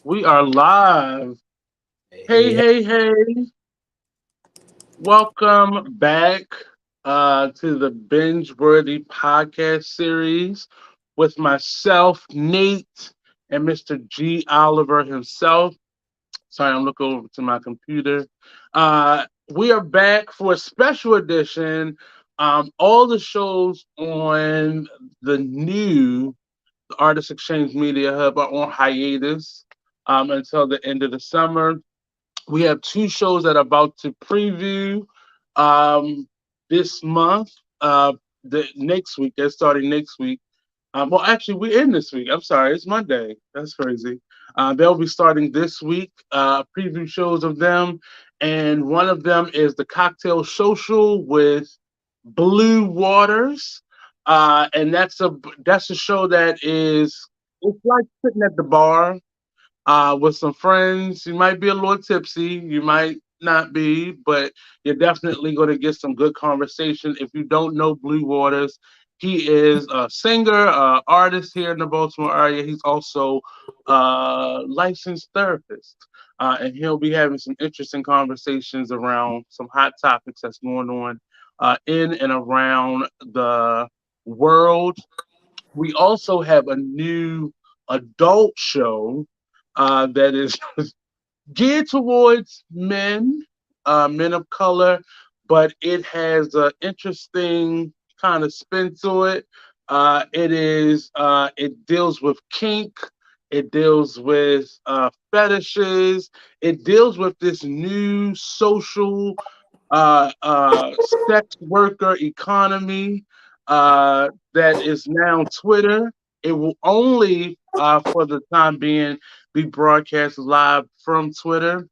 We are live. Hey, Hey, hey, hey. hey, hey. Welcome back to the Binge Worthy podcast series with myself, Nate, and Mr. G. Oliver himself. Sorry, I'm looking over to my computer. We are back for a special edition. All the shows on the new Artist Exchange Media Hub are on hiatus until the end of the summer. We have two shows that are about to preview um, this month. The next week, they're starting next week. Well, actually, we're in this week. I'm sorry, it's Monday. That's crazy. They'll be starting this week. Preview shows of them, and one of them is the Cocktail Social with Blue Waters, and that's a show that is it's like sitting at the bar with some friends. You might be a little tipsy, you might not be, but you're definitely going to get some good conversation. If you don't know Blue Waters, he is a singer, artist here in the Baltimore area. He's also a licensed therapist. And he'll be having some interesting conversations around some hot topics that's going on in and around the world. We also have a new adult show that is geared towards men, men of color, but it has an interesting kind of spin to it. It deals with kink, it deals with fetishes, it deals with this new social sex worker economy that is now Twitter. It will only, for the time being, be broadcast live from Twitter.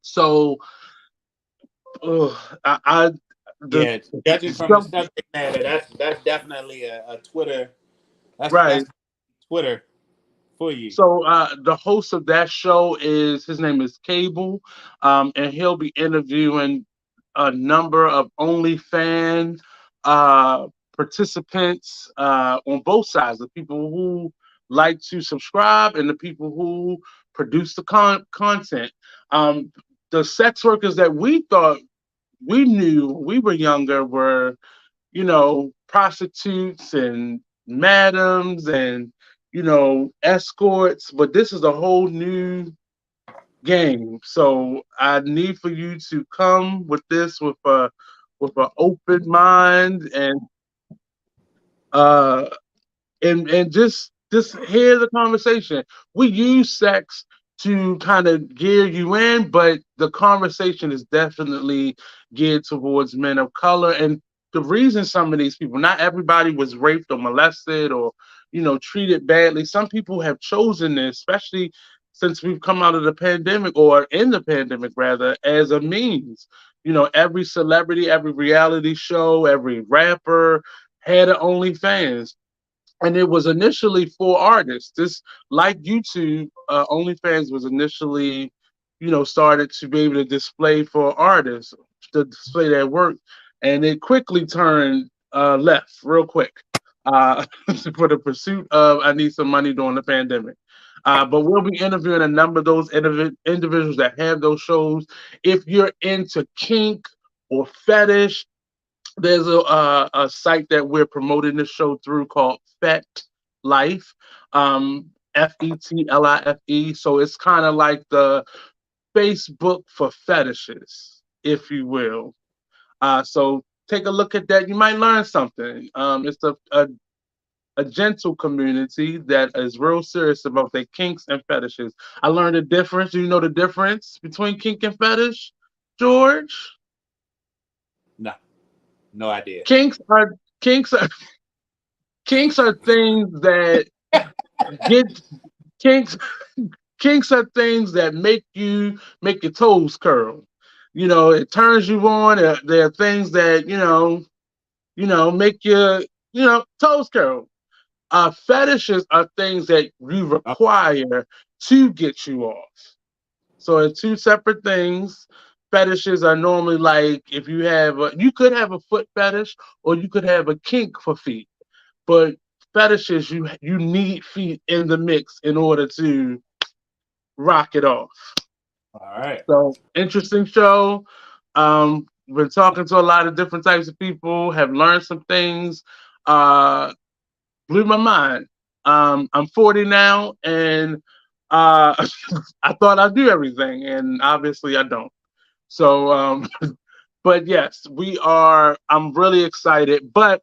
So, I the Yeah, judging from the some subject matter, that's definitely a Twitter. That's right. Twitter for you. So the host of that show is his name is Cable, and he'll be interviewing a number of OnlyFans uh, participants on both sides, the people who like to subscribe and the people who produce the content. Um, the sex workers that we thought we knew when we were younger were, prostitutes and madams and, escorts, but this is a whole new game. So I need for you to come with this with an open mind uh and just hear the conversation. We use sex to kind of gear you in, but the conversation is definitely geared towards men of color. And the reason some of these people, not everybody was raped or molested or treated badly. Some people have chosen this, especially since we've come out of the pandemic or in the pandemic rather, as a means. Every celebrity, every reality show, every rapper had an OnlyFans, and it was initially for artists. This, like YouTube, OnlyFans was initially, started to be able to display for artists to display their work, and it quickly turned left real quick for the pursuit of I need some money during the pandemic. But we'll be interviewing a number of those individuals that have those shows. If you're into kink or fetish, there's a site that we're promoting this show through called Fet Life, FETLIFE. So it's kind of like the Facebook for fetishes, if you will. So take a look at that. You might learn something. It's a gentle community that is real serious about their kinks and fetishes. I learned the difference. Do you know the difference between kink and fetish, George? No, no idea. Kinks are kinks are kinks are things that get kinks kinks are things that make your toes curl. It turns you on. There are things that make your toes curl. Fetishes are things that you Oh, require to get you off. So it's two separate things. Fetishes are normally like if you could have a foot fetish or you could have a kink for feet, but fetishes you need feet in the mix in order to rock it off. All right. So interesting show. Been talking to a lot of different types of people. Have learned some things. Uh, Blew my mind. I'm 40 now, and I thought I do everything, and obviously I don't. So, but yes, we are. I'm really excited. But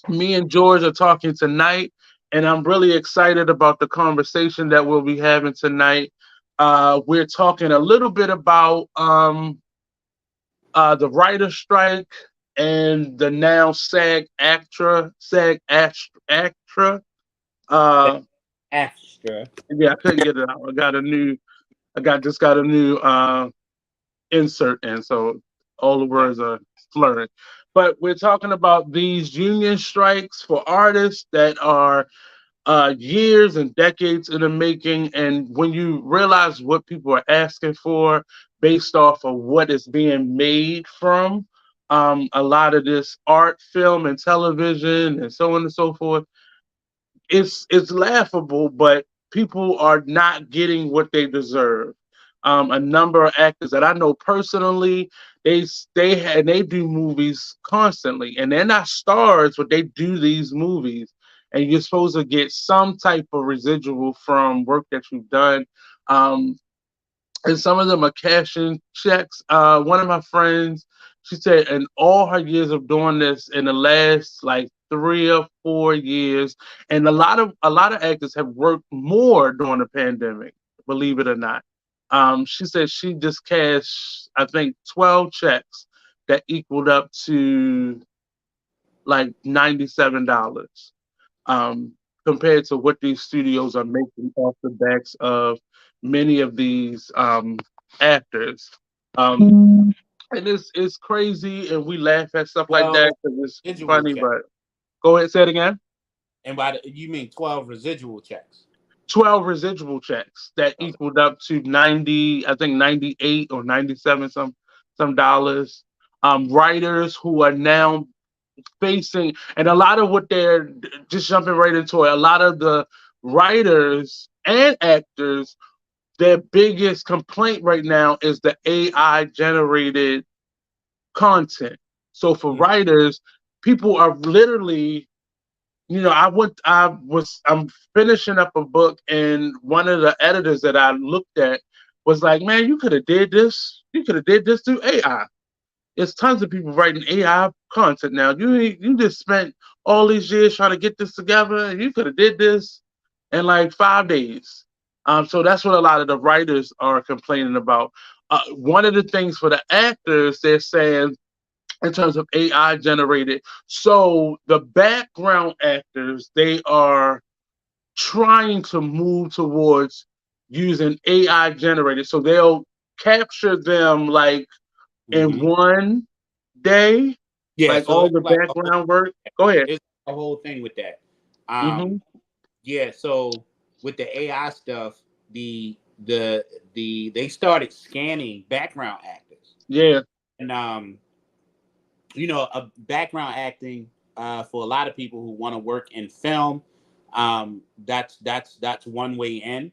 me and George are talking tonight, and I'm really excited about the conversation that we'll be having tonight. We're talking a little bit about the writer strike and the now SAG-AFTRA. The Uh, Astra. yeah, I couldn't get it out. Just got a new insert in, so all the Yeah. words are slurring. But we're talking about these union strikes for artists that are years and decades in the making. And when you realize what people are asking for based off of what is being made from a lot of this art, film, and television, and so on and so forth, it's laughable, but people are not getting what they deserve. A number of actors that I know personally, they do movies constantly, and they're not stars, but they do these movies, and you're supposed to get some type of residual from work that you've done. Um, and some of them are cashing checks. One of my friends, she said, in all her years of doing this, in the last like 3 or 4 years, and a lot of actors have worked more during the pandemic, believe it or not. She said she just cashed, I think, 12 checks that equaled up to like $97, um, compared to what these studios are making off the backs of many of these actors. And it's crazy, and we laugh at stuff like that 12 because it's residual funny. checks. But go ahead, say it again. And you mean 12 residual checks? 12 residual checks that Okay. equaled up to 90, I think 98 or 97 some dollars. Writers who are now facing, and a lot of what they're just jumping right into it, a lot of the writers and actors, their biggest complaint right now is the AI generated content. So for Mm. writers, people are literally, I'm finishing up a book, and one of the editors that I looked at was like, man, you could have did this. You could have did this through AI. There's tons of people writing AI content now. You just spent all these years trying to get this together. You could have did this in like 5 days. So that's what a lot of the writers are complaining about. One of the things for the actors, they're saying in terms of AI generated. So the background actors, they are trying to move towards using AI generated. So they'll capture them like in Hmm. one day, Yeah, like so all it's the like a whole, background work. Go ahead. it's a whole thing with that. Hmm. Um, yeah, so with the AI stuff, the they started scanning background actors, Yeah, and a background acting for a lot of people who want to work in film, that's one way in.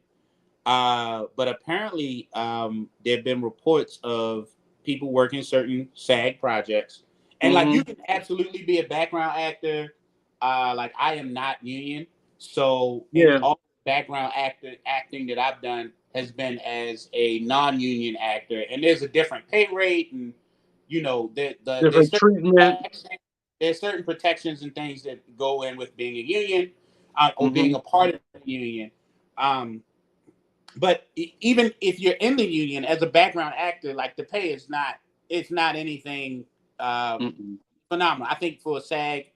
But apparently, there have been reports of people working certain SAG projects, and like you hmm, can absolutely be a background actor. Like I am not union, so in yeah. all background acting that I've done has been as a non-union actor, and there's a different pay rate, and there's Different certain treatment. protections, there's certain protections and things that go in with being a union, or being Hmm, a part of the union. Um, but even if you're in the union as a background actor, like the pay is not, it's not anything hmm. phenomenal. I think for a SAG,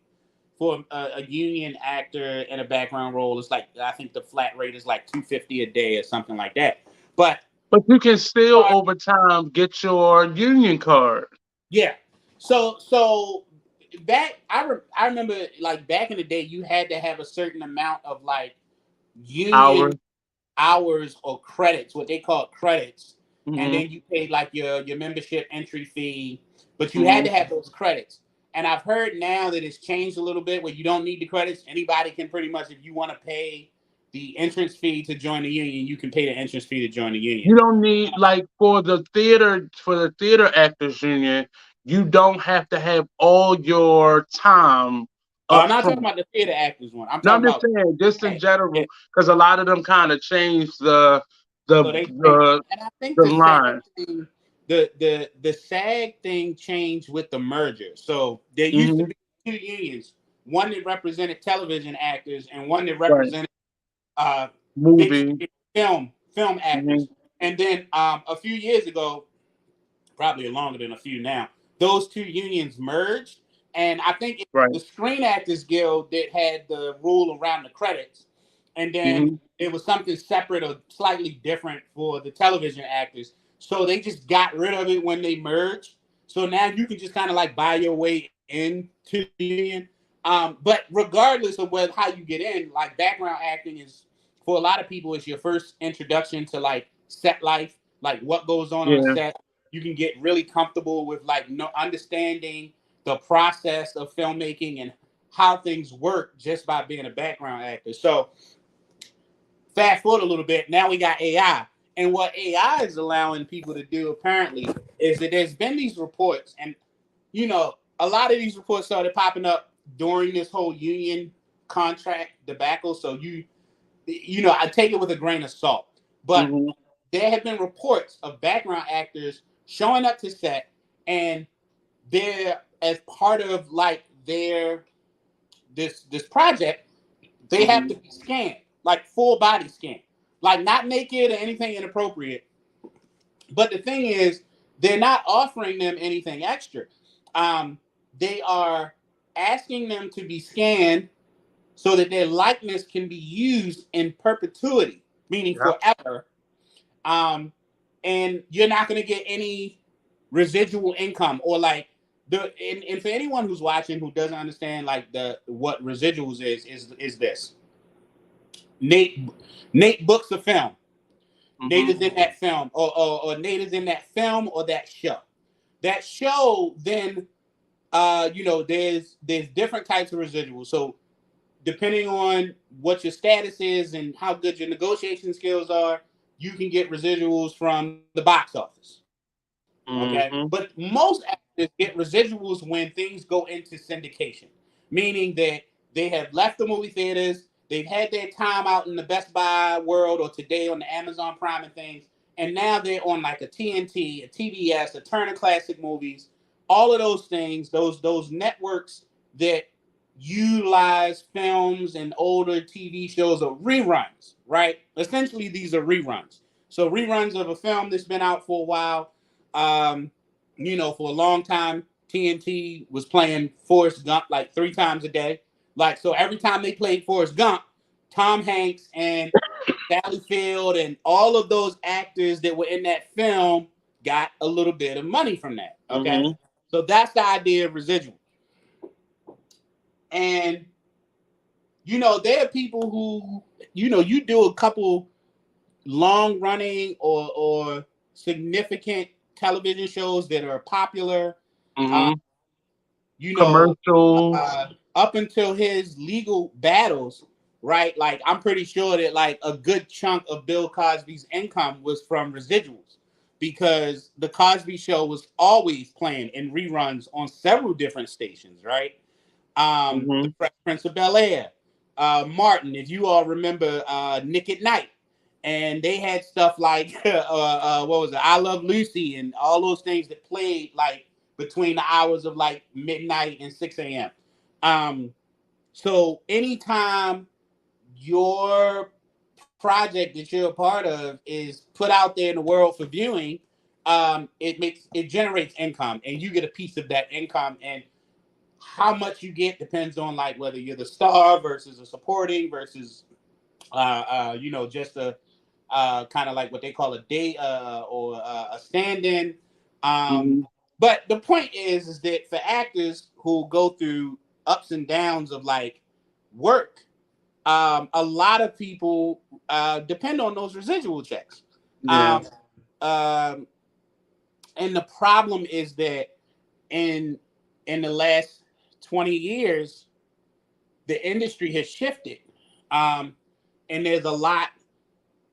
for a union actor in a background role, it's like, I think the flat rate is like 250 a day or something like that. But But you can still over time get your union card. yeah, so back, I remember like back in the day, you had to have a certain amount of like union Hours. hours or credits, what they call credits, and Hmm, then you paid like your membership entry fee, but you had hmm. to have those credits. And I've heard now that it's changed a little bit where you don't need the credits. Anybody can pretty much, if you want to pay the entrance fee to join the union, you can pay the entrance fee to join the union. You don't need like for the theater actors union, you don't have to have all your time I'm up not talking front. about the theater actors one. I'm No, I'm talking just about saying, just in SAG. Yeah. general, because a lot of them kind of changed the So they changed, the and I think the the SAG line. thing, the SAG thing changed with the merger. So there used to Hmm. be two unions, one that represented television actors and one that Right. represented uh, big Movie. screen film Hmm. actors. And then a few years ago, probably longer than a few now, those two unions merged. And I think it Right. was the Screen Actors Guild that had the rule around the credits. And then Hmm. it was something separate or slightly different for the television actors. So they just got rid of it when they merged. So now you can just kind of like buy your way into the union. But regardless of how you get in, like background acting is for a lot of people, it's your first introduction to like set life, like what goes on Yeah. set. You can get really comfortable with like no understanding the process of filmmaking and how things work just by being a background actor. So fast forward a little bit, now we got AI. And what AI is allowing people to do apparently is that there's been these reports, and a lot of these reports started popping up during this whole union contract debacle. So I take it with a grain of salt. But Hmm. there have been reports of background actors showing up to set, and they're as part of like their this project, they have Hmm. to be scanned, like full body scan, like not naked or anything inappropriate. But the thing is, they're not offering them anything extra. Um, they are asking them to be scanned so that their likeness can be used in perpetuity, meaning Yeah. forever. Um, and you're not going to get any residual income or like and for anyone who's watching who doesn't understand like the what residuals is this. Nate Nate books a film. Nate Hmm. is in that film, or Nate is in that film or that show. That show then, there's different types of residuals. So depending on what your status is and how good your negotiation skills are, you can get residuals from the box office. Okay, but Hmm. most actors get residuals when things go into syndication, meaning that they have left the movie theaters, they've had their time out in the Best Buy world or today on the Amazon Prime and things, and now they're on like a TNT, a TBS, a Turner Classic Movies, all of those things, those networks that utilize films and older TV shows or reruns, right? Essentially, these are reruns. So reruns of a film that's been out for a while. Um, for a long time, TNT was playing Forrest Gump like 3 times a day. Like so, every time they played Forrest Gump, Tom Hanks and Sally Field and all of those actors that were in that film got a little bit of money from that. Okay, Hmm. so that's the idea of residual. And there are people who, you do a couple long running or significant television shows that are popular. Uh, Hmm. you know, Commercials. up until his legal battles, right? Like I'm pretty sure that like a good chunk of Bill Cosby's income was from residuals because the Cosby Show was always playing in reruns on several different stations, right? The Hmm. Fresh Prince of Bel Air, Martin, if you all remember Nick at Night, and they had stuff like what was it, I Love Lucy, and all those things that played like between the hours of like midnight and 6 a.m. Um, so anytime your project that you're a part of is put out there in the world for viewing, it generates income, and you get a piece of that income. And how much you get depends on like whether you're the star versus a supporting versus just a kind of like what they call a day or a stand-in. Um, Hmm. but the point is that for actors who go through ups and downs of like work, a lot of people depend on those residual checks. Yeah. Um, um, and the problem is that in in the last 20 years, the industry has shifted. Um, and there's a lot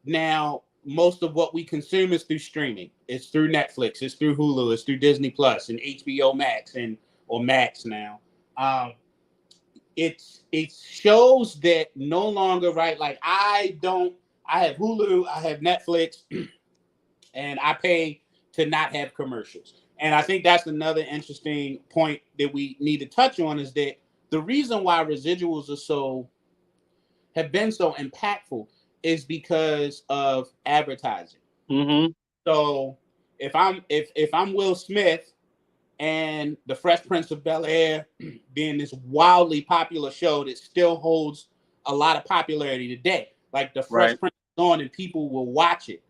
now. Most of what we consume is through streaming. It's through Netflix. It's through Hulu. It's through Disney Plus and HBO Max and or Max now. Um, it shows that no longer, right. Like I don't. I have Hulu. I have Netflix, and I pay to not have commercials. And I think that's another interesting point that we need to touch on is that the reason why residuals are so have been so impactful is because of advertising. Mm-hmm. So if I'm Will Smith and the Fresh Prince of Bel Air being this wildly popular show that still holds a lot of popularity today, like the Right. Fresh Prince is on and people will watch it.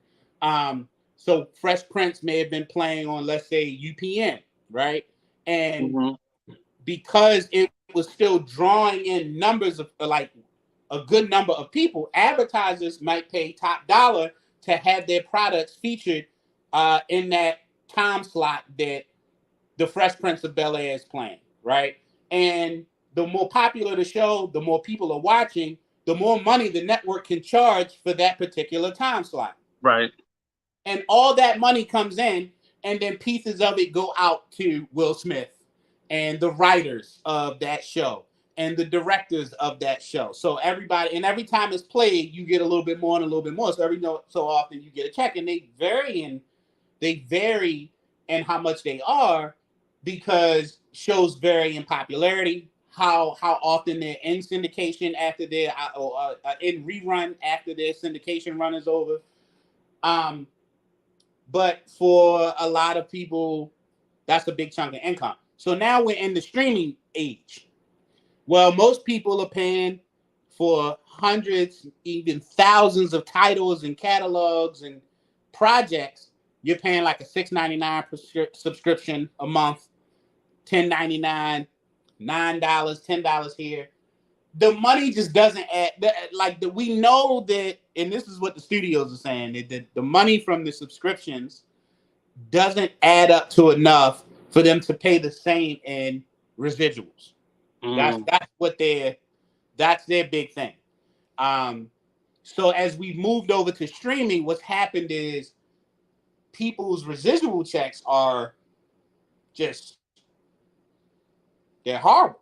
So Fresh Prince may have been playing on, let's say, UPN, right? And Mm-hmm. because it was still drawing in numbers of like a good number of people, advertisers might pay top dollar to have their products featured in that time slot that the Fresh Prince of Bel Air is playing, right? And the more popular the show, the more people are watching, the more money the network can charge for that particular time slot. Right. And all that money comes in, and then pieces of it go out to Will Smith and the writers of that show and the directors of that show. So everybody, and every time it's played, you get a little bit more and a little bit more. So every so often you get a check, and they vary in how much they are because shows vary in popularity. How often they're in syndication after they're or in rerun after their syndication run is over. Um, but for a lot of people, that's a big chunk of income. So now we're in the streaming age. Well, most people are paying for hundreds, even thousands of titles and catalogs and projects. You're paying like a $6.99 subscription a month, $10.99, $9, $10 here. The money just doesn't add. We know that, and this is what the studios are saying, that the money from the subscriptions doesn't add up to enough for them to pay the same in residuals. That's Mm. that's their big thing. Um, so as we moved over to streaming, what's happened is people's residual checks are just they're horrible.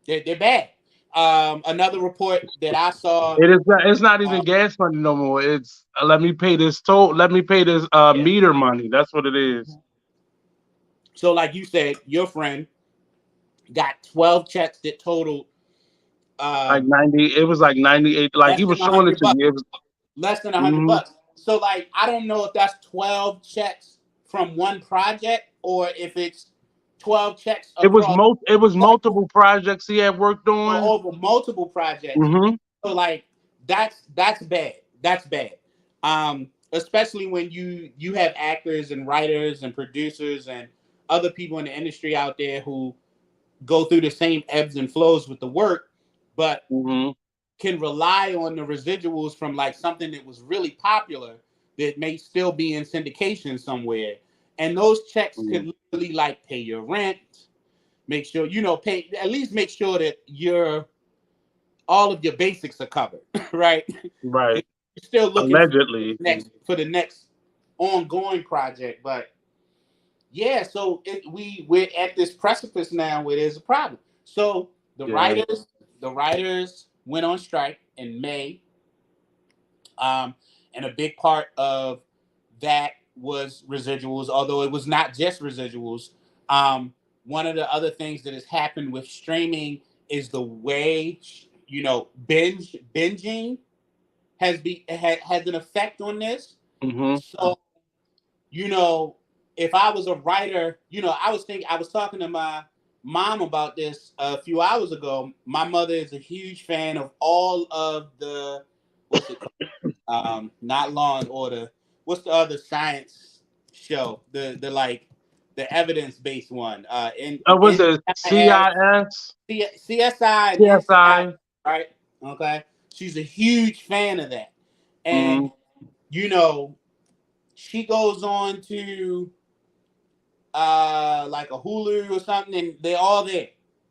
They're bad. Another report that I saw. It is not. It's not Uh, even gas money no more. It's let me pay this toll. Let me pay this yeah. meter money. That's what it is. So like you said, your friend got 12 checks that totaled Like um, 90. It was like 98. Like less he than was a showing it hundred to bucks. you. It was. Less than a hundred Mhm. bucks. So like I don't know if that's 12 checks from one project or if it's 12 checks It was across It was multiple multiple projects he had worked or on. over multiple projects. Mm-hmm. So like that's bad. That's bad. Especially when you have actors and writers and producers and other people in the industry out there who go through the same ebbs and flows with the work, but Mm-hmm. can rely on the residuals from like something that was really popular that may still be in syndication somewhere. And those checks Mm-hmm. could literally like pay your rent, make sure pay at least make sure that your all of your basics are covered, right? Right. You're still looking for Allegedly. the next ongoing project, but yeah, so we're at this precipice now where there's a problem. So Yeah. the writers went on strike in May, and a big part of that was residuals. Although it was not just residuals. One of the other things that has happened with streaming is the way binging has an effect on this. Mm-hmm. So you know, if I was a writer, I was talking to my mom about this a few hours ago. My mother is a huge fan of all of the what's it called? Not Law and Order. What's the other science show? The like the evidence based one. Was it NCIS, CIS? CSI, and NCIS. CSI? Right? Okay. She's a huge fan of that, Mm-hmm. and you know she goes on to like a Hulu or something, and they're all there.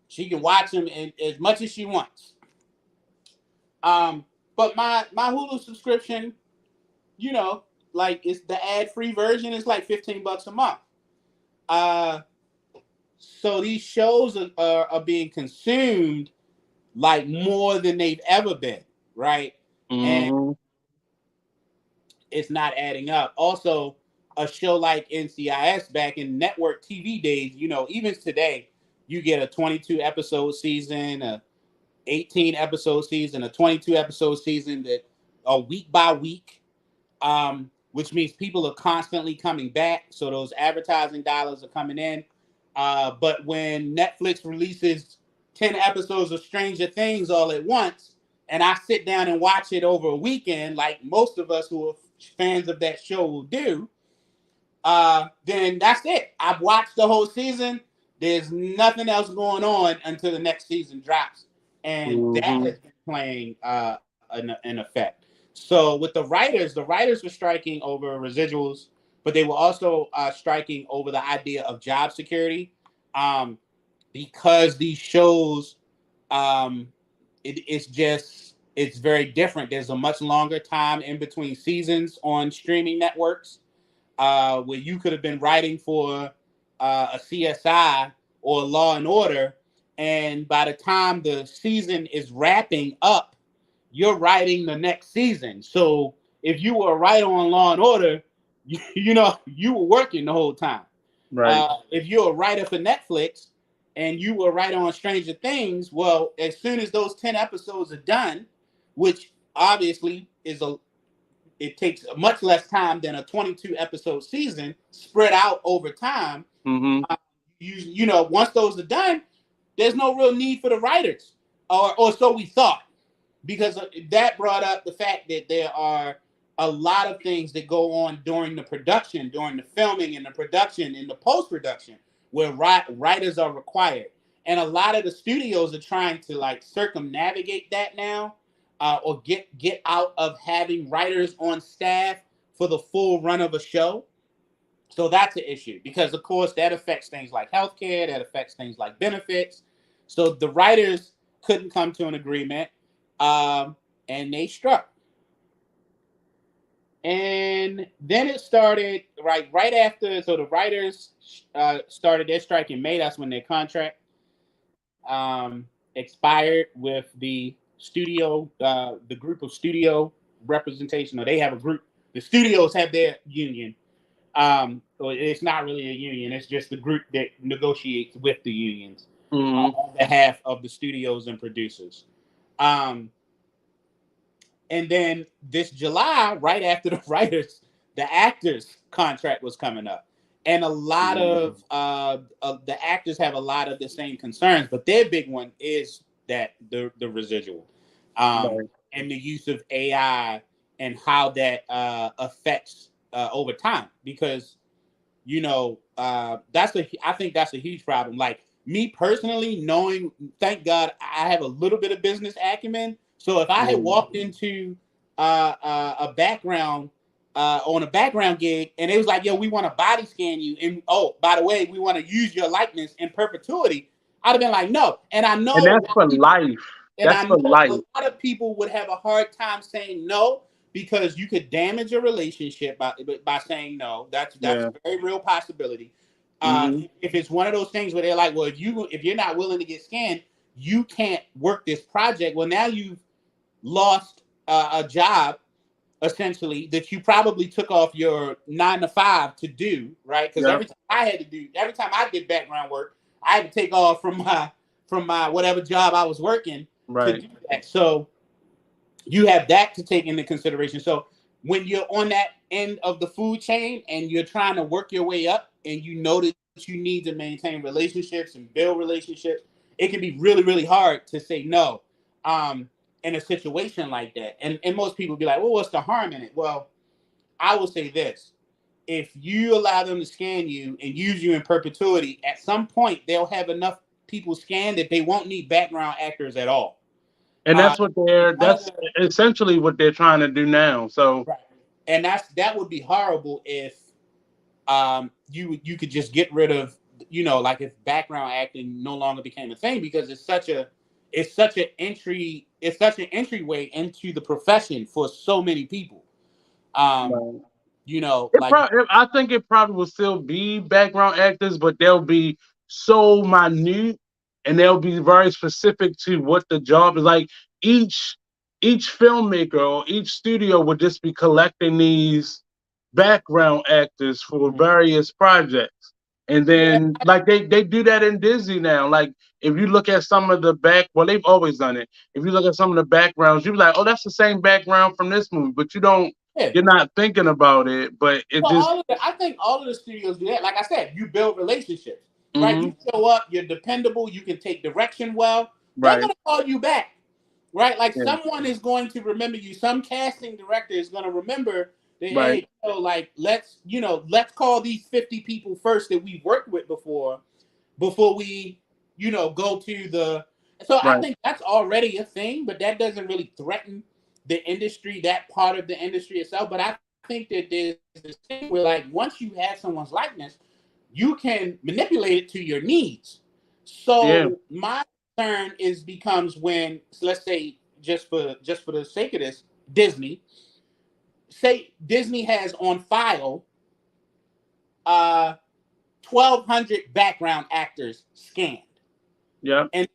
She can watch them as much as she wants. Um, But my Hulu subscription, you know, like it's the ad free version is like $15 a month. Uh, so these shows are being consumed like more than they've ever been, right? And Mm-hmm. it's not adding up. Also, a show like NCIS back in network TV days, you know, even today, you get a 22 episode season, a 18 episode season, a 22 episode season that are week by week, which means people are constantly coming back. So those advertising dollars are coming in. But when Netflix releases 10 episodes of Stranger Things all at once, and I sit down and watch it over a weekend, like most of us who are fans of that show will do, then that's it. I've watched the whole season. There's nothing else going on until the next season drops, and that Mm-hmm. has been playing an effect. So with the writers were striking over residuals, but they were also striking over the idea of job security, um, because these shows, um, it's very different. There's a much longer time in between seasons on streaming networks, where you could have been writing for a CSI or Law and Order, and by the time the season is wrapping up, you're writing the next season. So if you were a writer on Law and Order, you know you were working the whole time. Right. If you're a writer for Netflix and you were a writer on Stranger Things, well, as soon as those 10 episodes are done, which obviously is a it takes much less time than a 22 episode season spread out over time. Mm-hmm. You know, once those are done, there's no real need for the writers, or so we thought, because that brought up the fact that there are a lot of things that go on during the production, during the filming and the production and the post production, where writers are required, and a lot of the studios are trying to like circumnavigate that now, or get out of having writers on staff for the full run of a show. So that's an issue because, of course, that affects things like healthcare, that affects things like benefits. So the writers couldn't come to an agreement, and they struck. And then it started right after. So the writers started their strike in May. That's when their contract expired with the group of studio representation, or they have a group. The studios have their union. So it's not really a union; it's just the group that negotiates with the unions Mm-hmm. on behalf of the studios and producers. Um, and then this July, right after the writers, the actors' contract was coming up, and a lot of the actors have a lot of the same concerns, but their big one is that the residual, Right. and the use of AI and how that affects over time, because that's a I think that's a huge problem. Like me personally, knowing, thank God I have a little bit of business acumen. So if I had Mm-hmm. walked into a background on a background gig and it was like, yo, we want to body scan you, and oh, by the way, we want to use your likeness in perpetuity, I'd have been like, no. And I And know a that's lot for of people life. and That's I for know a life. lot of people would have a hard time saying no, because you could damage a relationship by saying no. That's Yeah. a very real possibility. Mm-hmm. If it's one of those things where they're like, well, if you're not willing to get scanned, you can't work this project. Well, now you've lost a job essentially that you probably took off your 9 to 5 to do, right? Because Yep. every time I did background work, I had to take off from my whatever job I was working to Right. do that. So you have that to take into consideration. So when you're on that end of the food chain and you're trying to work your way up, and you know that you need to maintain relationships and build relationships, it can be really, really hard to say no, um, in a situation like that. And most people be like, well, what's the harm in it? Well, I will say this. If you allow them to scan you and use you in perpetuity, at some point they'll have enough people scanned that they won't need background actors at all. And Uh, one of that's the essentially what they're trying to do now. So Right. And that would be horrible if you could just get rid of, like if background acting no longer became a thing, because it's such an entryway into the profession for so many people. Um, Right. like I think it probably will still be background actors, but they'll be so minute and they'll be very specific to what the job is. Like each each filmmaker or each studio would just be collecting these background actors for various projects. And yeah, then like they do that in Disney now. Like if you look at some of the they've always done it. If you look at some of the backgrounds, you'll be like, oh, that's the same background from this movie, but yeah. you're not thinking about it, but it Well, just I think all of the studios do that. Like I said, you build relationships, right? hmm You show up, you're dependable, you can take direction well. They're right, gonna call you back, right? Like yeah, someone is going to remember you. Some casting director is going to remember that. right, Hey, like let's call these 50 people first that we've worked with before we go to the. So I right, think that's already a thing, but that doesn't really threaten the industry, that part of the industry itself. But I think that there's this thing where, like, once you have someone's likeness, you can manipulate it to your needs. yeah, So my concern is becomes when, let's say, just for the sake of this, Disney, say Disney has on file 1,200 background actors scanned, yeah, and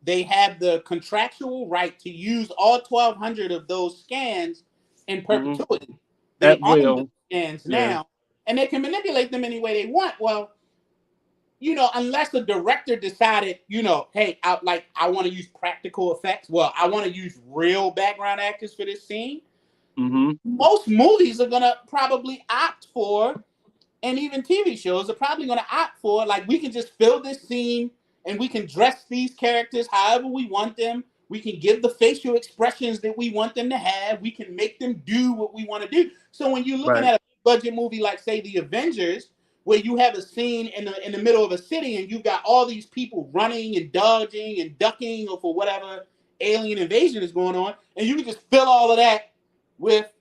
they have the contractual right to use all 1,200 of those scans in hmm perpetuity. They at own the will, scans yeah, now, and they can manipulate them any way they want. Well, unless the director decided, hey, I want to use practical effects. Well, I want to use real background actors for this scene. hmm Most movies are gonna probably opt for, and even TV shows are probably gonna opt for, like, we can just fill this scene and we can dress these characters however we want them. We can give the facial expressions that we want them to have. We can make them do what we want to do. So when you're looking right, at a budget movie like, say, The Avengers, where you have a scene in the middle of a city and you've got all these people running and dodging and ducking or for whatever alien invasion is going on, and you can just fill all of that with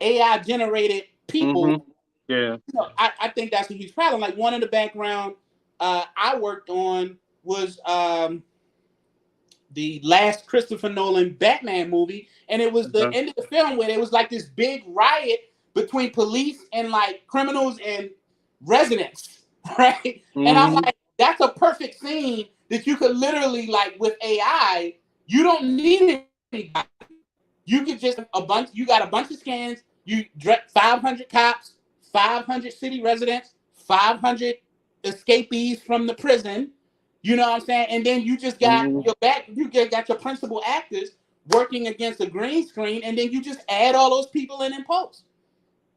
AI generated hmm people. yeah, I think that's a huge problem. Like, one of the background I worked on was the last Christopher Nolan Batman movie, and it was the uh-huh. end of the film where there was like this big riot between police and like criminals and residents, right? And I'm hmm like, that's a perfect scene that you could literally, like, with AI, you don't need anybody. You could just you got a bunch of scans. You 500 cops, 500 city residents, 500 escapees from the prison. You know what I'm saying? And then you just got hmm your back. You got your principal actors working against a green screen, and then you just add all those people in post.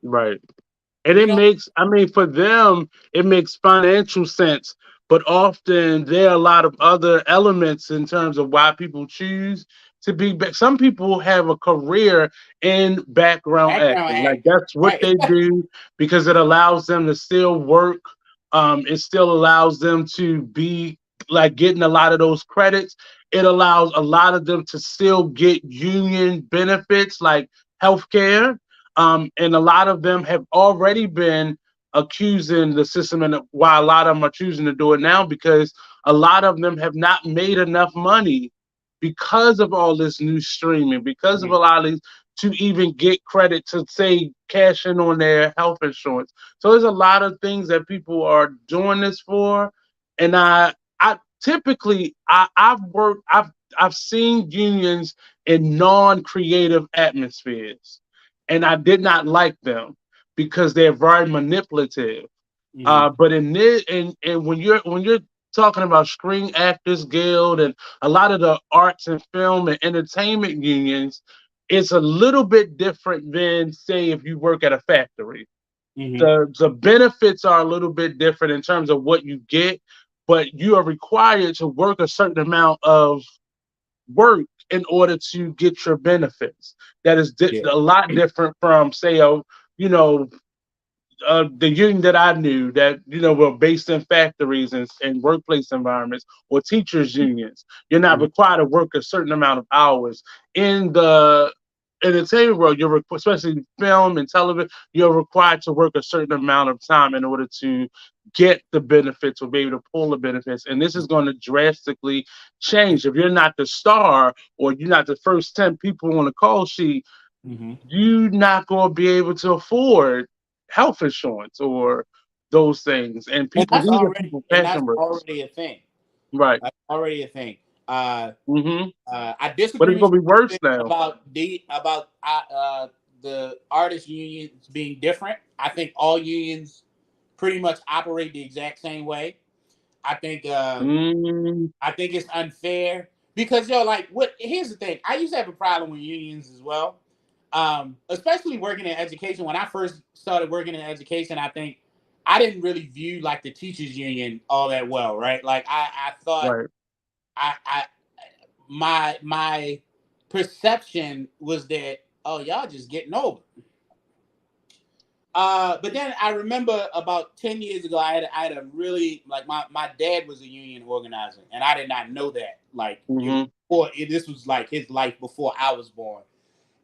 right. And You it know? makes, I mean, for them, it makes financial sense. But often there are a lot of other elements in terms of why people choose to be back. Some people have a career in background Background acting. Like acting, that's what right? they do because it allows them to still work. It still allows them to be like getting a lot of those credits. It allows a lot of them to still get union benefits like healthcare, and a lot of them have already been accusing the system, and why a lot of them are choosing to do it now because a lot of them have not made enough money because of all this new streaming, because of Mhm. a lot of these to even get credit to say cash in on their health insurance. So there's a lot of things that people are doing this for, and I typically I've seen unions in non-creative atmospheres, and I did not like them because they're very manipulative. Mhm. But in this, and when you're talking about Screen Actors Guild and a lot of the arts and film and entertainment unions, it's a little bit different than say if you work at a factory. Mhm. The benefits are a little bit different in terms of what you get, but you are required to work a certain amount of work in order to get your benefits. That is Yeah. a lot different from say you know the union that I knew that were based in factories and workplace environments or teachers unions. You're not Mhm. required to work a certain amount of hours in the entertainment world, especially film and television, you're required to work a certain amount of time in order to get the benefits or be able to pull the benefits. And this is going to drastically change. If you're not the star or you're not the first 10 people on the call sheet, Mhm. you're not going to be able to afford health insurance or those things. And these are people And that's passion workers. already a thing. Right. That's already a thing. Uh, Hmm. I But disagree it's with going to be you a little worse bit now. about the artist unions being different. I think all unions pretty much operate the exact same way. I think Mm, I think it's unfair because like what here's the thing. I used to have a problem with unions as well. Especially working in education. When I first started working in education, I think I didn't really view like the teachers union all that well, right? Like I thought right. I my perception was that oh y'all just getting over. But then I remember about 10 years ago, I had a really like my dad was a union organizer, and I did not know that. Like Hmm. this was like his life before I was born,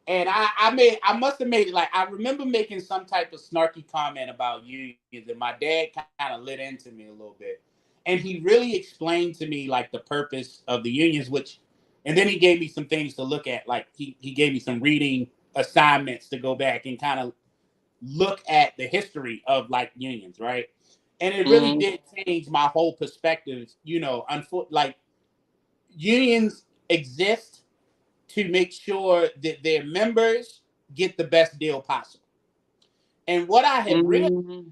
and I must have made it like I remember making some type of snarky comment about unions, and my dad kind of lit into me a little bit, and he really explained to me like the purpose of the unions, which, and then he gave me some things to look at, like he gave me some reading assignments to go back and kind of look at the history of like unions, right? And it really Hmm. did change my whole perspective. Like unions exist to make sure that their members get the best deal possible. And what I have realized Hmm.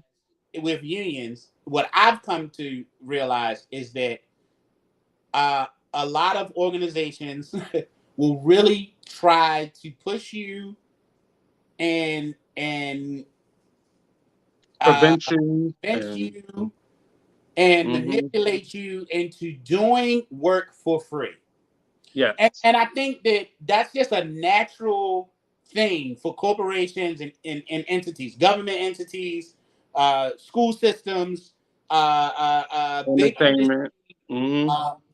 with unions, what I've come to realize is that a lot of organizations will really try to push you and uh, Prevention bench and you and hmm manipulate you into doing work for free. yes. And I think that that's just a natural thing for corporations and entities, government entities, school systems, big industry, Entertainment. Hmm.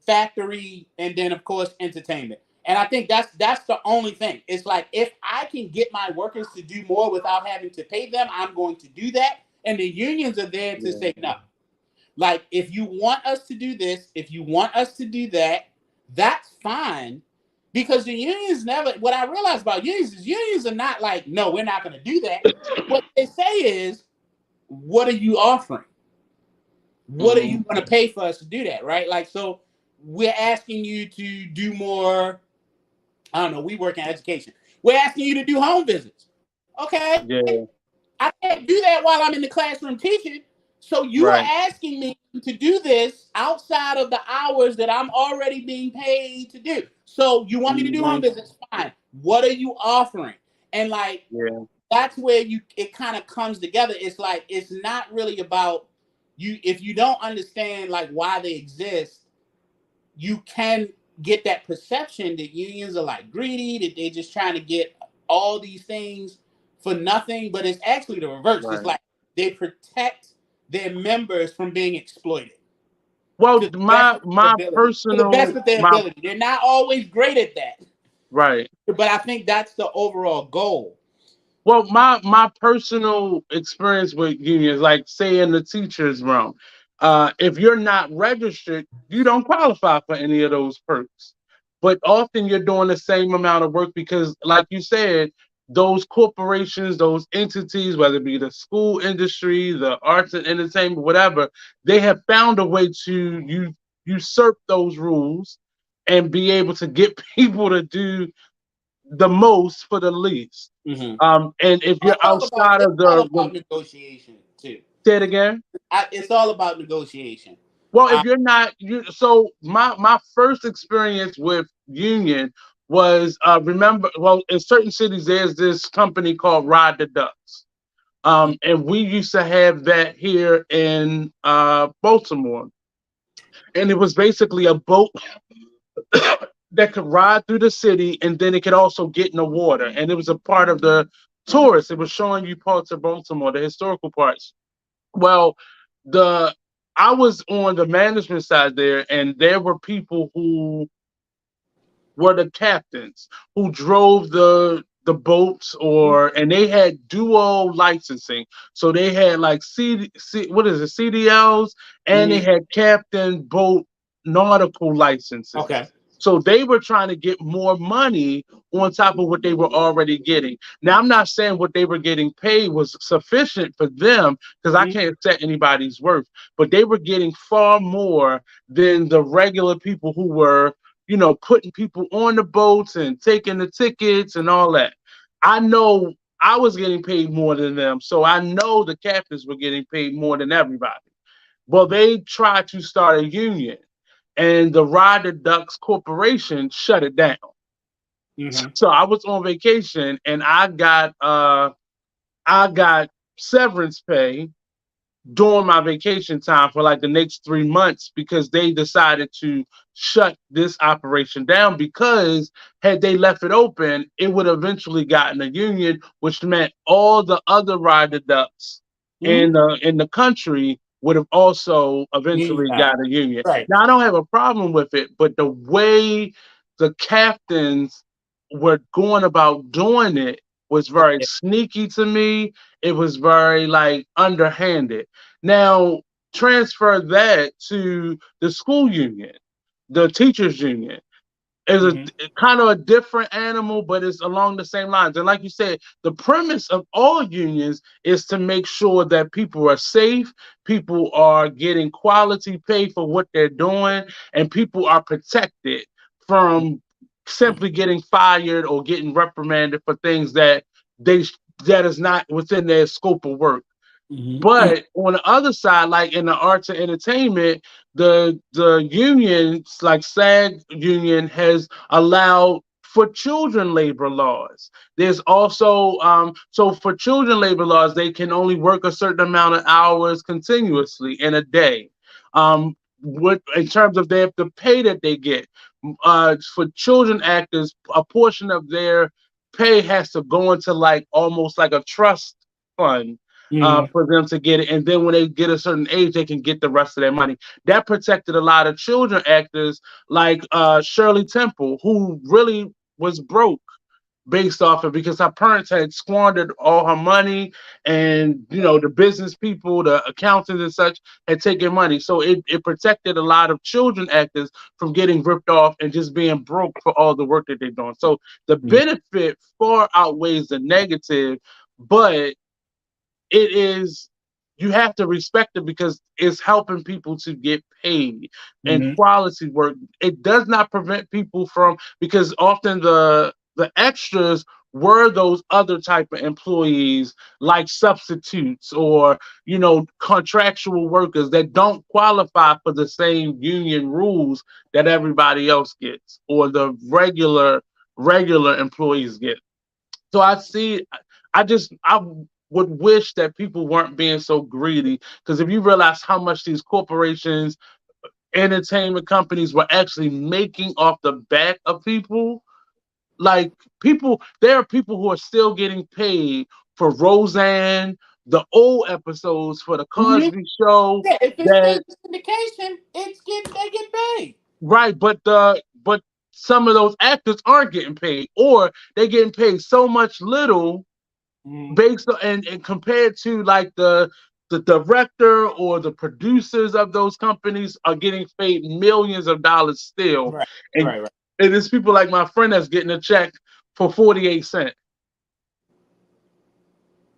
factory, and then of course entertainment. And I think that's the only thing. It's like if I can get my workers to do more without having to pay them, I'm going to do that. And the unions are there to say Yeah. no. Like, if you want us to do this, if you want us to do that, that's fine. Because the unions never, what I realized about unions is unions are not like, no, we're not going to do that. What they say is, what are you offering? What are Hmm. you going to pay for us to do that? Right? Like, so we're asking you to do more. I don't know. We work in education. We're asking you to do home visits. Okay. Yeah. I can't do that while I'm in the classroom teaching. So you are Right. asking me to do this outside of the hours that I'm already being paid to do. So you want me to do home Hmm. visits? Fine. What are you offering? And like Yeah. that's where you it kind of comes together. It's like it's not really about you if you don't understand like why they exist, you can get that perception that unions are like greedy, that they're just trying to get all these things for nothing. But it's actually the reverse. It's Right. like they protect their members from being exploited Well, to the best my of their my ability. To the best personal of their my ability. They're not always great at that. right. But I think that's the overall goal. Well, my personal experience with unions, like say in the teachers realm, if you're not registered, you don't qualify for any of those perks. But often you're doing the same amount of work because, like you said, those corporations, those entities, whether it be the school industry, the arts and entertainment, whatever, they have found a way to usurp those rules and be able to get people to do the most for the least. Mm-hmm. And if you're outside It's of all the about negotiation too. say it again. It's all about negotiation. Well, Uh, if you're not you, so my first experience with union was remember well in certain cities there's this company called Ride the Ducks. And we used to have that here in Baltimore, and it was basically a boat that could ride through the city, and then it could also get in the water, and it was a part of the tourists. It was showing you parts of Baltimore, the historical parts. Well, the I was on the management side there, and there were people who were the captains who drove the boats, or and they had dual licensing. So they had like what is it, CDLs, and they Mm-hmm. had captain boat nautical licenses. Okay. So they were trying to get more money on top of what they were already getting. Now I'm not saying what they were getting paid was sufficient for them, because I Mm-hmm. can't set anybody's worth, but they were getting far more than the regular people who were, putting people on the boats and taking the tickets and all that. I know I was getting paid more than them, so I know the captains were getting paid more than everybody. Well, they tried to start a union, and the Ryder Ducks Corporation shut it down. Mm-hmm. So I was on vacation, and I got severance pay during my vacation time for like the next 3 months, because they decided to shut this operation down, because had they left it open, it would have eventually gotten a union, which meant all the other rider ducks Mm-hmm. in the country would have also eventually Yeah. got a union. Right. Now I don't have a problem with it, but the way the captains were going about doing it was very Okay. sneaky to me. It was very like underhanded. Now, transfer that to the school union, the teachers union. Is a Mm-hmm. kind of a different animal, but it's along the same lines. And like you said, the premise of all unions is to make sure that people are safe, people are getting quality pay for what they're doing, and people are protected from simply getting fired or getting reprimanded for things they that is not within their scope of work. Mm-hmm. But on the other side, like in the arts and entertainment, the unions, like SAG union, has allowed for children labor laws. There's also so for children labor laws, they can only work a certain amount of hours continuously in a day. What in terms of the pay that they get, for children actors, a portion of their pay has to go into like almost like a trust fund, Mm-hmm. for them to get it. And then when they get a certain age, they can get the rest of their money. That protected a lot of children actors like Shirley Temple, who really was broke based off of, because her parents had squandered all her money, and the business people, the accountants and such, had taken money. So it protected a lot of children actors from getting ripped off and just being broke for all the work that they're doing. So the benefit far outweighs the negative, but it is, you have to respect it because it's helping people to get paid and Mm-hmm. quality work. It does not prevent people from, because often the extras were those other type of employees, like substitutes or contractual workers that don't qualify for the same union rules that everybody else gets, or the regular employees get. So I would wish that people weren't being so greedy, because if you realize how much these corporations, entertainment companies were actually making off the back of people, like there are people who are still getting paid for Roseanne, the old episodes, for the Mm-hmm. Cosby Show, Yeah. If it stays that in syndication, they get paid. right, but some of those actors aren't getting paid, or they're getting paid so much little Mm-hmm. based on, and compared to like the director or the producers of those companies are getting paid millions of dollars still, Right. and Right. Right. and it's people like my friend that's getting a check for 48 cents.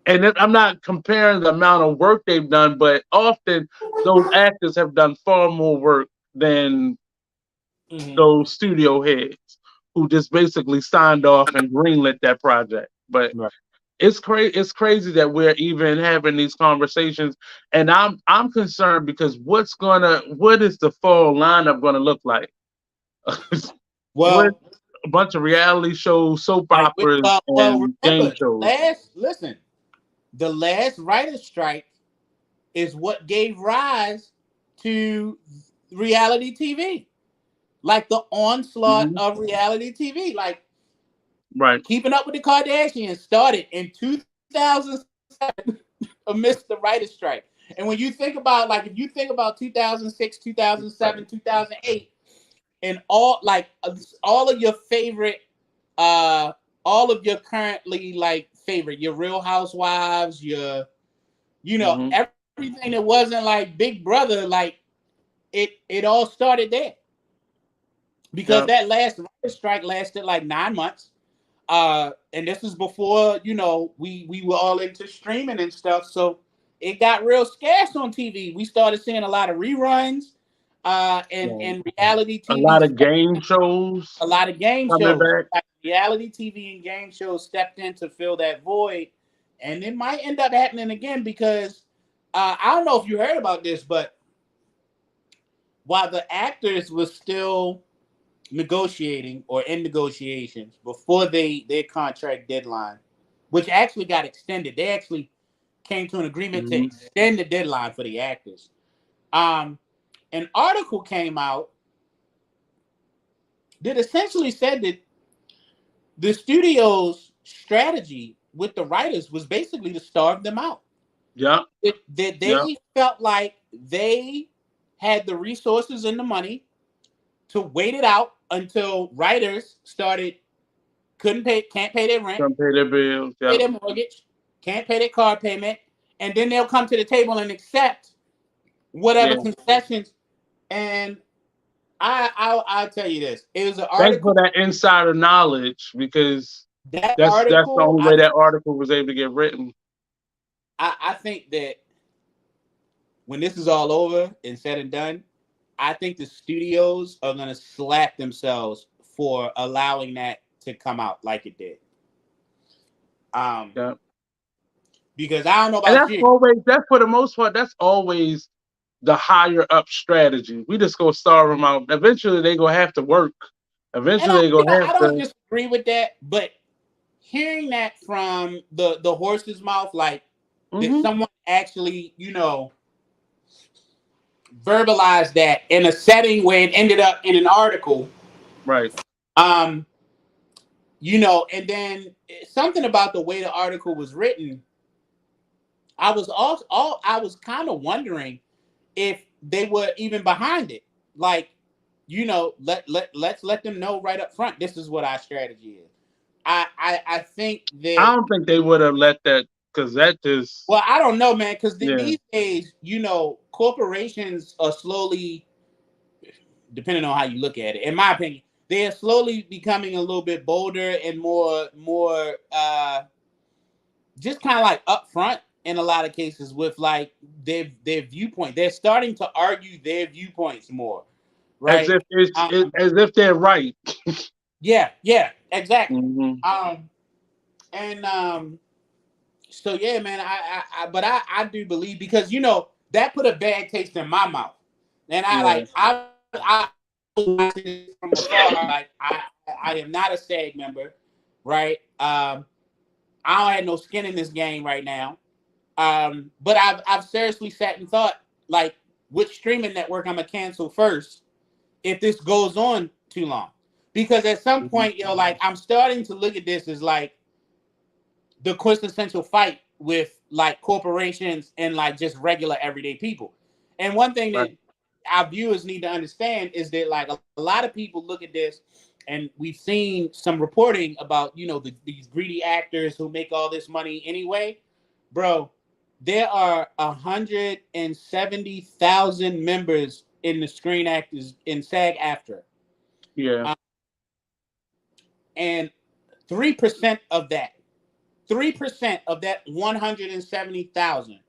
And I'm not comparing the amount of work they've done, but often those actors have done far more work than Mm-hmm. those studio heads who just basically signed off and greenlit that project. But Right. it's crazy that we're even having these conversations, and I'm concerned because what is the fall lineup gonna look like? What, Well, a bunch of reality shows, soap like operas, and game remember shows. the last writer's strike is what gave rise to reality TV, like the onslaught Hmm. of reality TV, like Right. Keeping Up with the Kardashians started in 2007 amidst the writer's strike. And when you think about, like, if you think about 2006, 2007, 2008, and all of your favorite uh all of your currently like favorite, your Real Housewives, your Hmm. everything that wasn't like Big Brother, like it all started there because Yep. that last writer strike lasted like 9 months. And this was before we were all into streaming and stuff, so it got real scarce on TV. We started seeing a lot of reruns, Right. and reality A TV. lot of game shows A lot of game coming shows, back. like reality TV and game shows, stepped in to fill that void, and it might end up happening again because I don't know if you heard about this, but while the actors were still negotiating or in negotiations before their contract deadline, which actually got extended. They actually came to an agreement to Hmm. extend the deadline for the actors. Um, an article came out that essentially said that the studio's strategy with the writers was basically to starve them out. Yep. That Yep. they felt like they had the resources and the money to wait it out until writers started can't pay their rent, Come pay their bills. pay Yep. their mortgage, can't pay their car payment, and then they'll come to the table and accept whatever Yeah. concessions. And I'll tell you this: it was an Thanks article. for that insider knowledge because That that's the article, only way that article was able to get written. I think that when this is all over and said and done, I think the studios are gonna slap themselves for allowing that to come out like it did. Um, Yeah. because I don't know And about you, that's for the most part, that's always the higher up strategy. We just go starve them out. Eventually, they gonna have to work. and Eventually, they gonna I have don't to. disagree with that, but hearing that from the horse's mouth, like that Hmm. someone actually verbalized that in a setting where it ended up in an article, Right. um, and then something about the way the article was written, I was all I was kind of wondering if they were even behind it, like let's let them know right up front this is what our strategy is. I think that. I don't think they would have let that because that just Well, I don't know, man, because yeah. these days, corporations are slowly, depending on how you look at it, in my opinion, they are slowly becoming a little bit bolder and more, just kind of like upfront in a lot of cases with like their viewpoint. They're starting to argue their viewpoints more, As right? if Um, as if they're right. yeah, yeah, exactly. Hmm. Um, and So yeah, man. But I do believe because that put a bad taste in my mouth, and Yeah. I watching this from afar. Like I am not a SAG member, right? I don't have no skin in this game right now. But I've seriously sat and thought like which streaming network I'm gonna cancel first if this goes on too long, because at some Hmm. point, like I'm starting to look at this as like the quintessential fight with like corporations and like just regular everyday people. And one thing Right. that our viewers need to understand is that like a lot of people look at this, and we've seen some reporting about these greedy actors who make all this money anyway. Bro, there are 170,000 members in the Screen Actors in SAG after, Yeah. and 3% of that 3% of that 170,000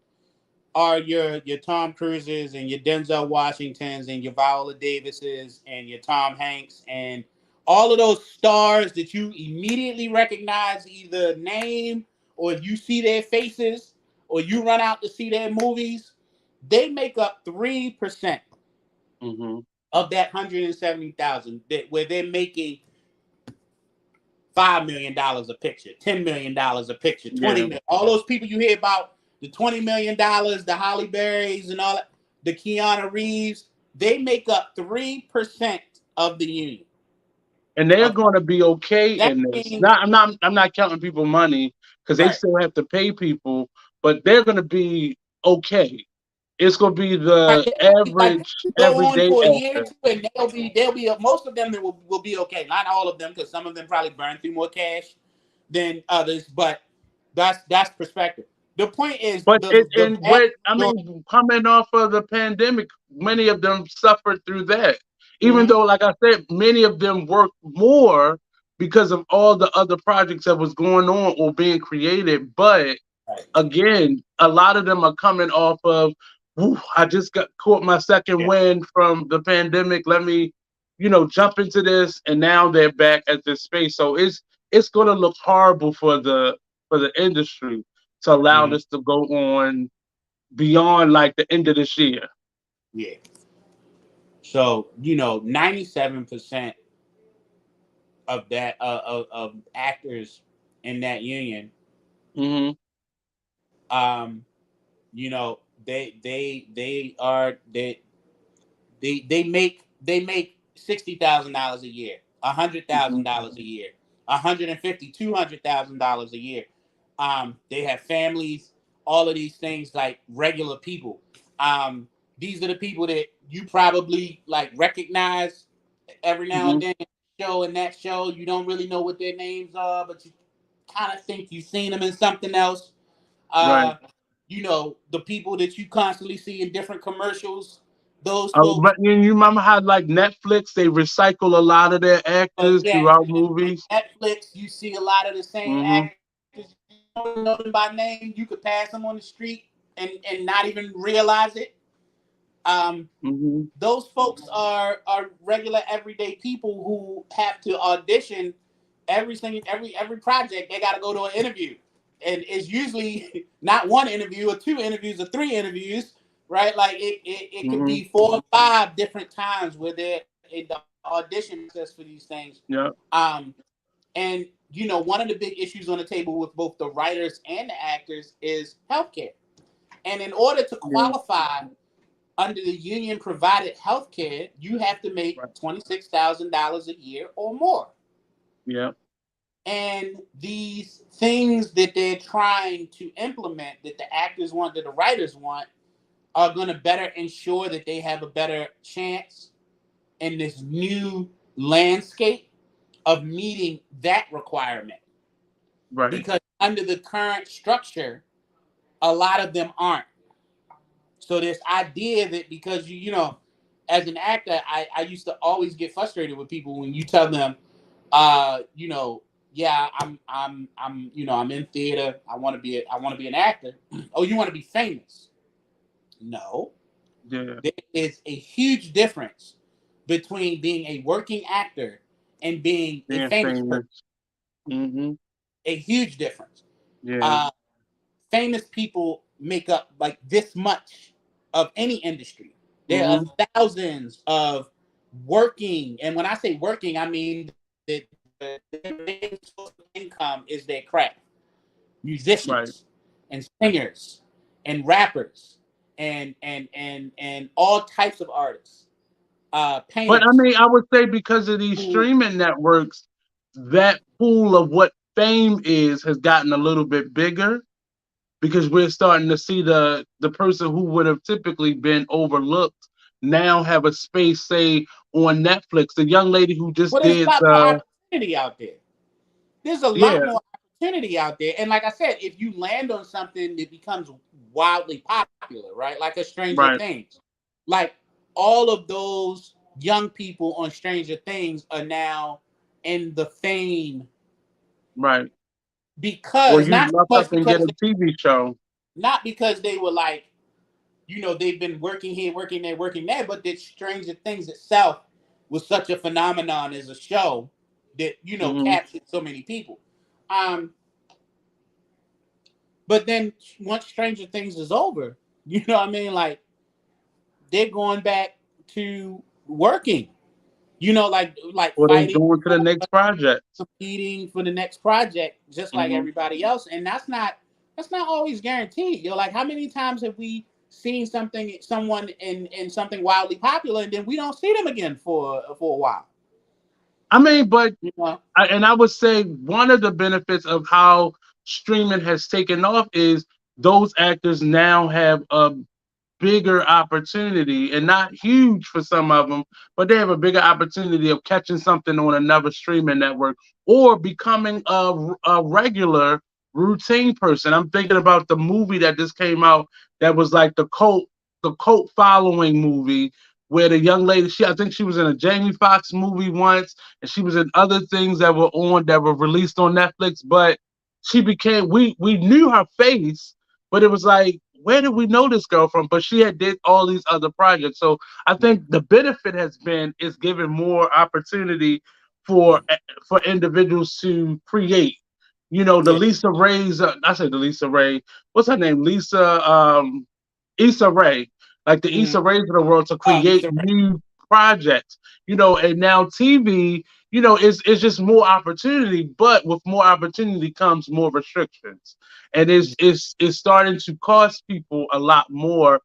are your Tom Cruises and your Denzel Washingtons and your Viola Davises and your Tom Hanks and all of those stars that you immediately recognize either name or you see their faces or you run out to see their movies. They make up 3% Hmm. of that 170,000 where they're making $5 million a picture, $10 million a picture, Yeah. 20 million. All those people you hear about, the $20 million, the Holly Berries and all that, the Keanu Reeves, they make up 3% of the union. And they're Okay, going to be okay that in this. means Not, I'm not counting people money because they right, still have to pay people, but they're going to be okay. It's going to be right. the They're gonna be like average go on everyday for a year or actor. two, and they'll be most of them will be okay. Not all of them, because some of them probably burn through more cash than others, but that's perspective. The point is But it the and vast what I mean, coming off of the pandemic, many of them suffered through that. Even majority. though, like I said, many of them worked more because of all the other projects that was going on or being created. But Right. again, a lot of them are coming off of, "Whew, I just got caught my second Yeah. win from the pandemic. Let me, jump into this," and now they're back at this space. So it's gonna look horrible for the industry to allow Hmm. this to go on beyond like the end of this year. Yeah. So 97% of that of actors in that union, Hmm. um, they are they make $60,000 a year, Hmm. $100,000 a year, 150, $200,000 a year. They have families, all of these things like regular people. Um, these are the people that you probably like recognize every now Hmm. and then. Show in that show, you don't really know what their names are, but you kind of think you've seen them in something else. Right. Uh, the people that you constantly see in different commercials, those folks. But you remember how like Netflix they recycle a lot of their actors Yeah, throughout and movies. Netflix, you see a lot of the same Hmm. actors. You don't know them by name. You could pass them on the street and not even realize it. Um, Hmm. those folks are regular everyday people who have to audition every project. They got to go to an interview, and it's usually not one interview or two interviews or three interviews, right? Like it could Hmm. be four or five different times where they're in the audition process for these things. Yeah. Um, and one of the big issues on the table with both the writers and the actors is healthcare. And in order to Yeah. qualify under the union provided health care, you have to make Right. $26,000 a year or more. Yeah. And these things that they're trying to implement, that the actors want, that the writers want, are going to better ensure that they have a better chance in this new landscape of meeting that requirement. Right. Because under the current structure, a lot of them aren't. So this idea that because as an actor, I used to always get frustrated with people when you tell them, yeah, I'm in theater. I want to be an actor. Oh, you want to be famous? No, Yeah. there is a huge difference between being a working actor and being a Being famous person. famous. Hmm. A huge difference. Yeah. Uh, Famous people make up like this much of any industry. There are Hmm. thousands of working, and when I say working, I mean that their main source of income is their craft. Musicians Right. and singers and rappers and all types of artists, But I painters mean, I would say because of these who streaming networks, that pool of what fame is has gotten a little bit bigger because we're starting to see the person who would have typically been overlooked now have a space, say on Netflix. The young lady who just well, there's a did lot more the opportunity out there. There's a yeah, lot more opportunity out there. And like I said, if you land on something that becomes wildly popular, right? Like a Stranger right, Things, like all of those young people on Stranger Things are now in the fame right. Or because you not so luck up much and get because a TV show. not because they were like, they've been working here, working there, working there, but that Stranger Things itself was such a phenomenon as a show that Hmm. captured so many people. Um, But then once Stranger Things is over, you know what I mean? Like they're going back to working. Like Or they fighting, going to the next project. competing for the next project, just like Hmm. everybody else. And that's not always guaranteed. Like how many times have we seen someone in something wildly popular, and then we don't see them again for a while? I mean, but You know, I would say one of the benefits of how streaming has taken off is those actors now have bigger opportunity, and not huge for some of them, but they have a bigger opportunity of catching something on another streaming network or becoming a regular routine person. I'm thinking about the movie that just came out that was like the cult following movie where the young lady, I think she was in a Jamie Foxx movie once, and she was in other things that were released on Netflix, but she became we knew her face, but it was like, where did we know this girl from? But she had did all these other projects. So I think the benefit has been is giving more opportunity for for individuals to create. The Yeah. Lisa Ray's, I said the Lisa Ray, what's her name? Issa Rae, like the Mm-hmm. Issa Raes of the world, to Oh, create Issa Rae. new projects. And now TV, it's just more opportunity, but with more opportunity comes more restrictions, and it's starting to cost people a lot more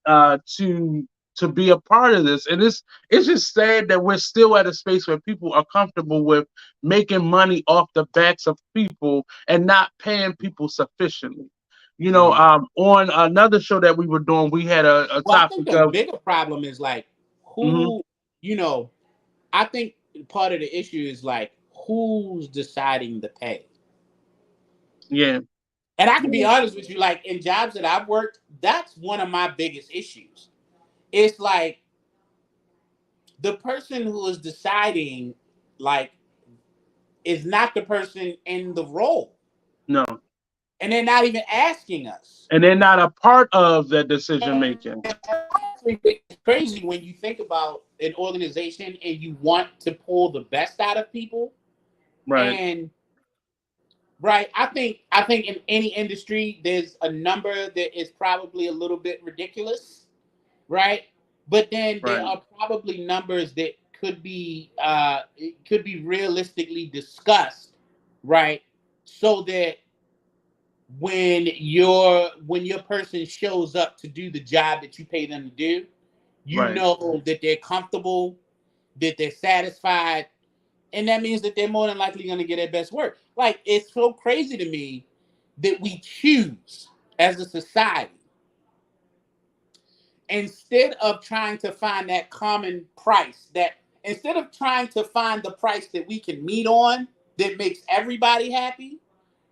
to be a part of this. And it's just sad that we're still at a space where people are comfortable with making money off the backs of people and not paying people sufficiently. Mm-hmm. On another show that we were doing, we had a Well, I think topic the of. bigger problem is like Mhm, who, you know, I think part of the issue is like who's deciding the pay. yeah, And I can be yeah, honest with you, like in jobs that I've worked, that's one of my biggest issues. It's like the person who is deciding, like, is not the person in the role. no, And they're not even asking us. and they're not a part of that decision And making. it's crazy when you think about an organization and you want to pull the best out of people. Right, And right, I think in any industry there's a number that is probably a little bit ridiculous, right? But then there right, are probably numbers that could be realistically discussed, right? So that when your person shows up to do the job that you pay them to do, you right. know that they're comfortable, that they're satisfied, and that means that they're more than likely going to get their best work. Like it's so crazy to me that we choose as a society instead of trying to find that common price, that instead of trying to find the price that we can meet on that makes everybody happy,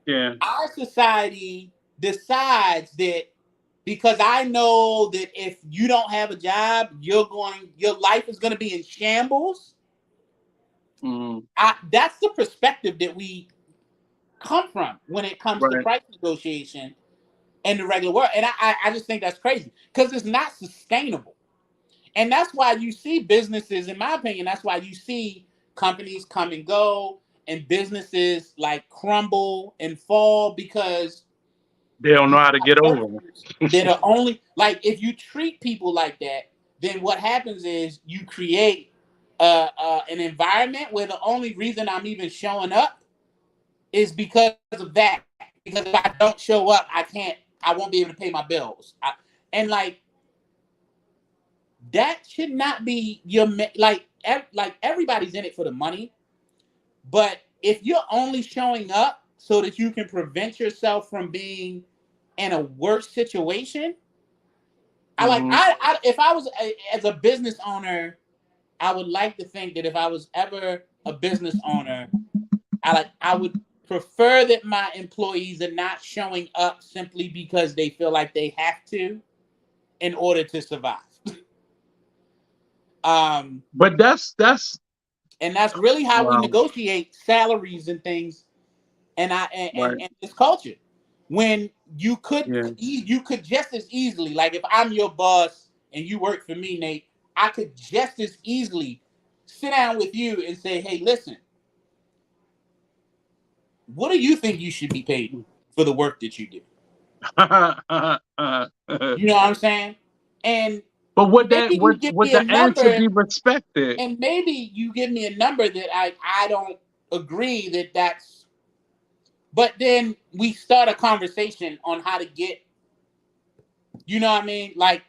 Yeah. our society decides that because I know that if you don't have a job, your life is going to be in shambles. Mm, That's the perspective that we come from when it comes to right. price negotiation in the regular world. And I just think that's crazy because it's not sustainable. And that's why you see businesses, in my opinion, that's why you see companies come and go and businesses like crumble and fall because They don't know you how to have get over workers that are only like if you treat people like that, then what happens is you create an environment where the only reason I'm even showing up is because of that. Because if I don't show up, I won't be able to pay my bills. And like that should not be like everybody's in it for the money, but if you're only showing up so that you can prevent yourself from being in a worse situation, I like them. I if I was as a business owner, I would like to think that if I was ever a business owner, I would prefer that my employees are not showing up simply because they feel like they have to in order to survive. Um, But that's and that's really how we wow. negotiate salaries and things. And Right. and this culture, when Yeah. you could just as easily, like if I'm your boss and you work for me, Nate, I could just as easily sit down with you and say, hey, listen, what do you think you should be paid for the work that you do? But You know what I'm saying? And would that maybe you give would me a the answer number, be respected? and maybe you give me a number that I don't agree that that's. But then we start a conversation on how to get. You know what I mean? Like,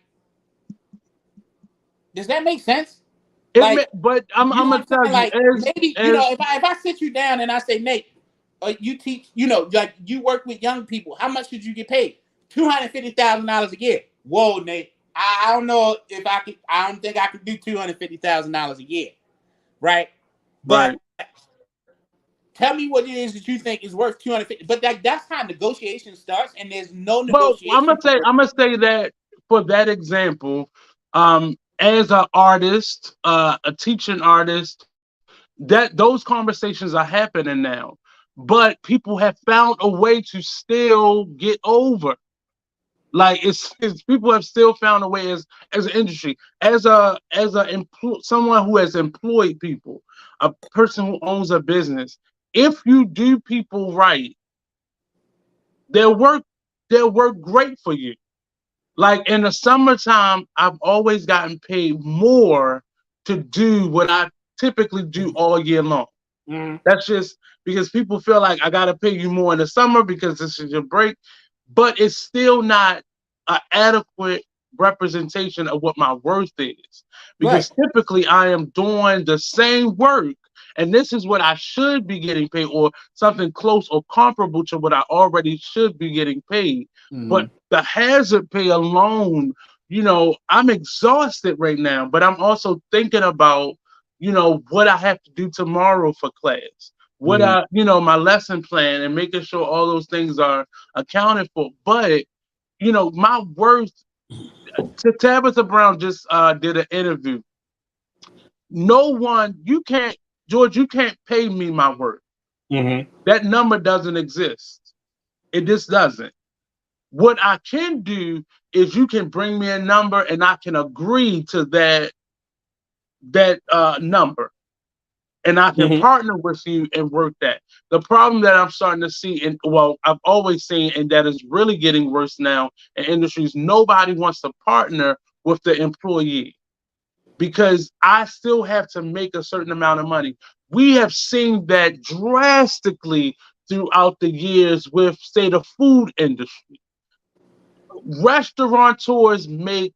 does that make sense? Like, But I'm you know I'm what gonna I'm tell saying? you Like, maybe as if I sit you down and I say, Nate, you teach, like you work with young people. How much did you get paid? $250,000 a year. Whoa, Nate, I don't know if I can. I don't think I can do $250,000 a year, right? But Right. tell me what it is that you think is worth 250. But that's how negotiation starts, and there's no Well, negotiation part. I'm gonna say that for that example, as an artist, a teaching artist, that those conversations are happening now. But people have found a way to still get over. Like it's people have still found a way as an industry, someone who has employed people, a person who owns a business. If you do people right, they'll work they'll work great for you. Like in the summertime, I've always gotten paid more to do what I typically do all year long. Mm-hmm. That's just because people feel like I gotta pay you more in the summer because this is your break, but it's still not an adequate representation of what my worth is. Right. Because typically I am doing the same work, and this is what I should be getting paid, or something close or comparable to what I already should be getting paid. But Mm-hmm. the hazard pay alone, I'm exhausted right now, but I'm also thinking about what I have to do tomorrow for class, what Mm-hmm. my lesson plan, and making sure all those things are accounted for. But my worth. Tabitha Brown just did an interview. No one, you can't, George, you can't pay me my worth. Mm-hmm. That number doesn't exist. It just doesn't. What I can do is you can bring me a number and I can agree to that number, and I can Mm-hmm. partner with you and work that. The problem that I'm starting to see, and well, I've always seen, and that is really getting worse now in industries, nobody wants to partner with the employee because I still have to make a certain amount of money. We have seen that drastically throughout the years with, say, the food industry. Restaurateurs make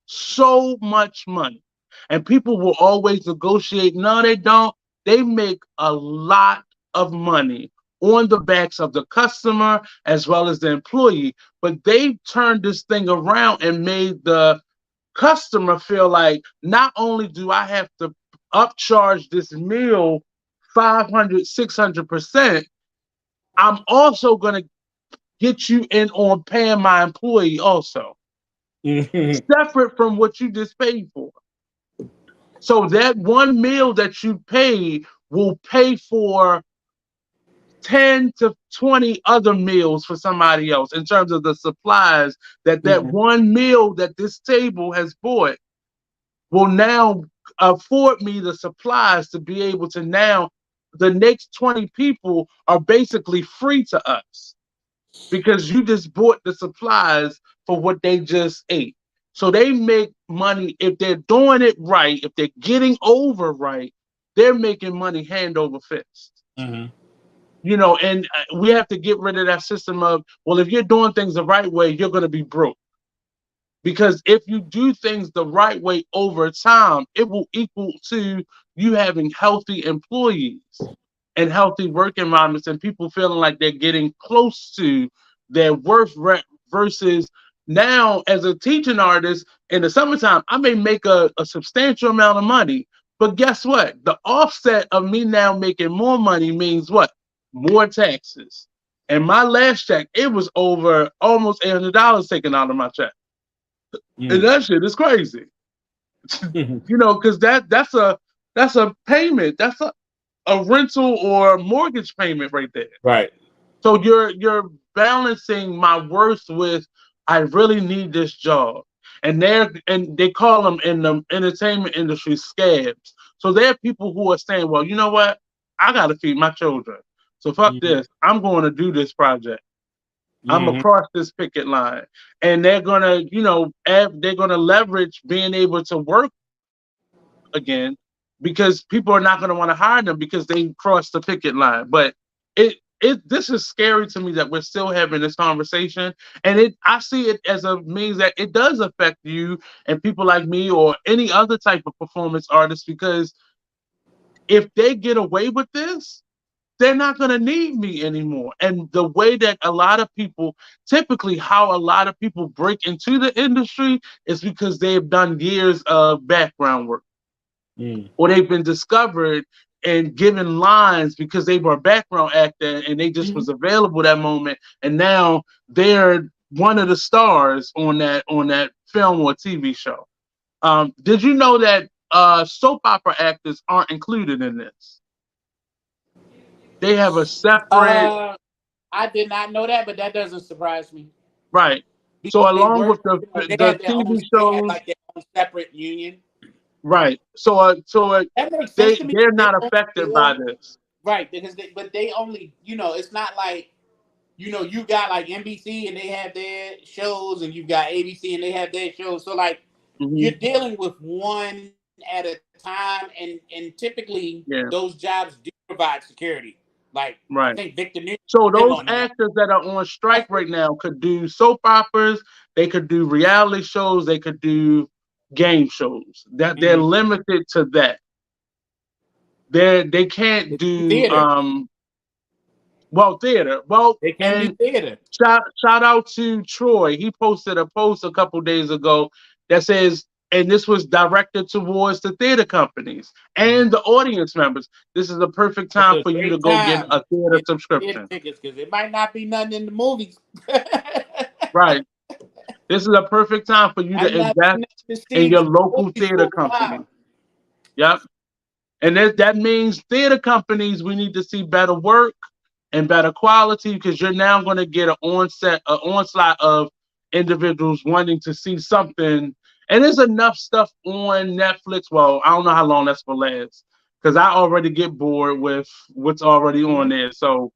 so much money. And people will always negotiate. No, they don't. They make a lot of money on the backs of the customer as well as the employee. But they turned this thing around and made the customer feel like not only do I have to upcharge this meal 500, 600%, I'm also going to get you in on paying my employee also, Mm-hmm. separate from what you just paid for. So that one meal that you pay will pay for 10 to 20 other meals for somebody else in terms of the supplies that Mm-hmm. one meal that this table has bought will now afford me the supplies to be able to now the next 20 people are basically free to us because you just bought the supplies for what they just ate. So they make money if they're doing it right, if they're getting over right, they're making money hand over fist. Mm-hmm. And we have to get rid of that system of, well, if you're doing things the right way, you're going to be broke. Because if you do things the right way over time, it will equal to you having healthy employees and healthy work environments and people feeling like they're getting close to their versus now as a teaching artist in the summertime, I may make a substantial amount of money. But guess what? The offset of me now making more money means what? More taxes. And my last check, it was over almost $800 taken out of my check. And that shit is crazy. Mm-hmm. Because that's a payment. That's a rental or mortgage payment right there. Right. So you're balancing my worth with I really need this job. And they call them in the entertainment industry scabs. So there are people who are saying, well, you know what? I gotta feed my children. So fuck Mm-hmm. this. I'm going to do this project. I'm Mm-hmm. across this picket line, and they're gonna, they're gonna leverage being able to work again because people are not gonna want to hire them because they crossed the picket line. But this is scary to me that we're still having this conversation, and I see it as a means that it does affect you and people like me or any other type of performance artist because if they get away with this, they're not going to need me anymore. And the way that a lot of people, typically how a lot of people break into the industry is because they've done years of background work, Mm. or they've been discovered and given lines because they were a background actor and they just Mhm. was available that moment, and now they're one of the stars on that film or TV show. Did you know that soap opera actors aren't included in this? They have a separate, Uh, I did not know that, but that doesn't surprise me right. So because they along with work. You know, they the have their own. TV They have shows, like their own separate union. right. That makes sense to me. they're They not only affected by deal this. right because but they only it's not like you got like NBC and they have their shows, and you've got ABC and they have their shows. So like you're Hmm. dealing with one at a time, and typically those Yeah, jobs do provide security. Like I right. think Victor New's So still those on the one. actors that are on strike right now could do soap operas, they could do reality shows, they could do game shows. That they're Mm-hmm. limited to that. They can't do Theater. theater. Well, They can do and theater. shout out to Troy. He posted a post a couple days ago that says, and this was directed towards the theater companies Mhm. and the audience members. This is the perfect It's time a for you to great go get time a theater get theater subscription. tickets because it might not be nothing in the movies. Right. This is a perfect time for you to Might not be invest nothing to in see in your the local movies theater for a company. while. Yep. And that means theater companies, we need to see better work and better quality because you're now going to get an onslaught of individuals wanting to see something. And there's enough stuff on Netflix. Well, I don't know how long that's going to last because I already get bored with what's already on Mhm. there. So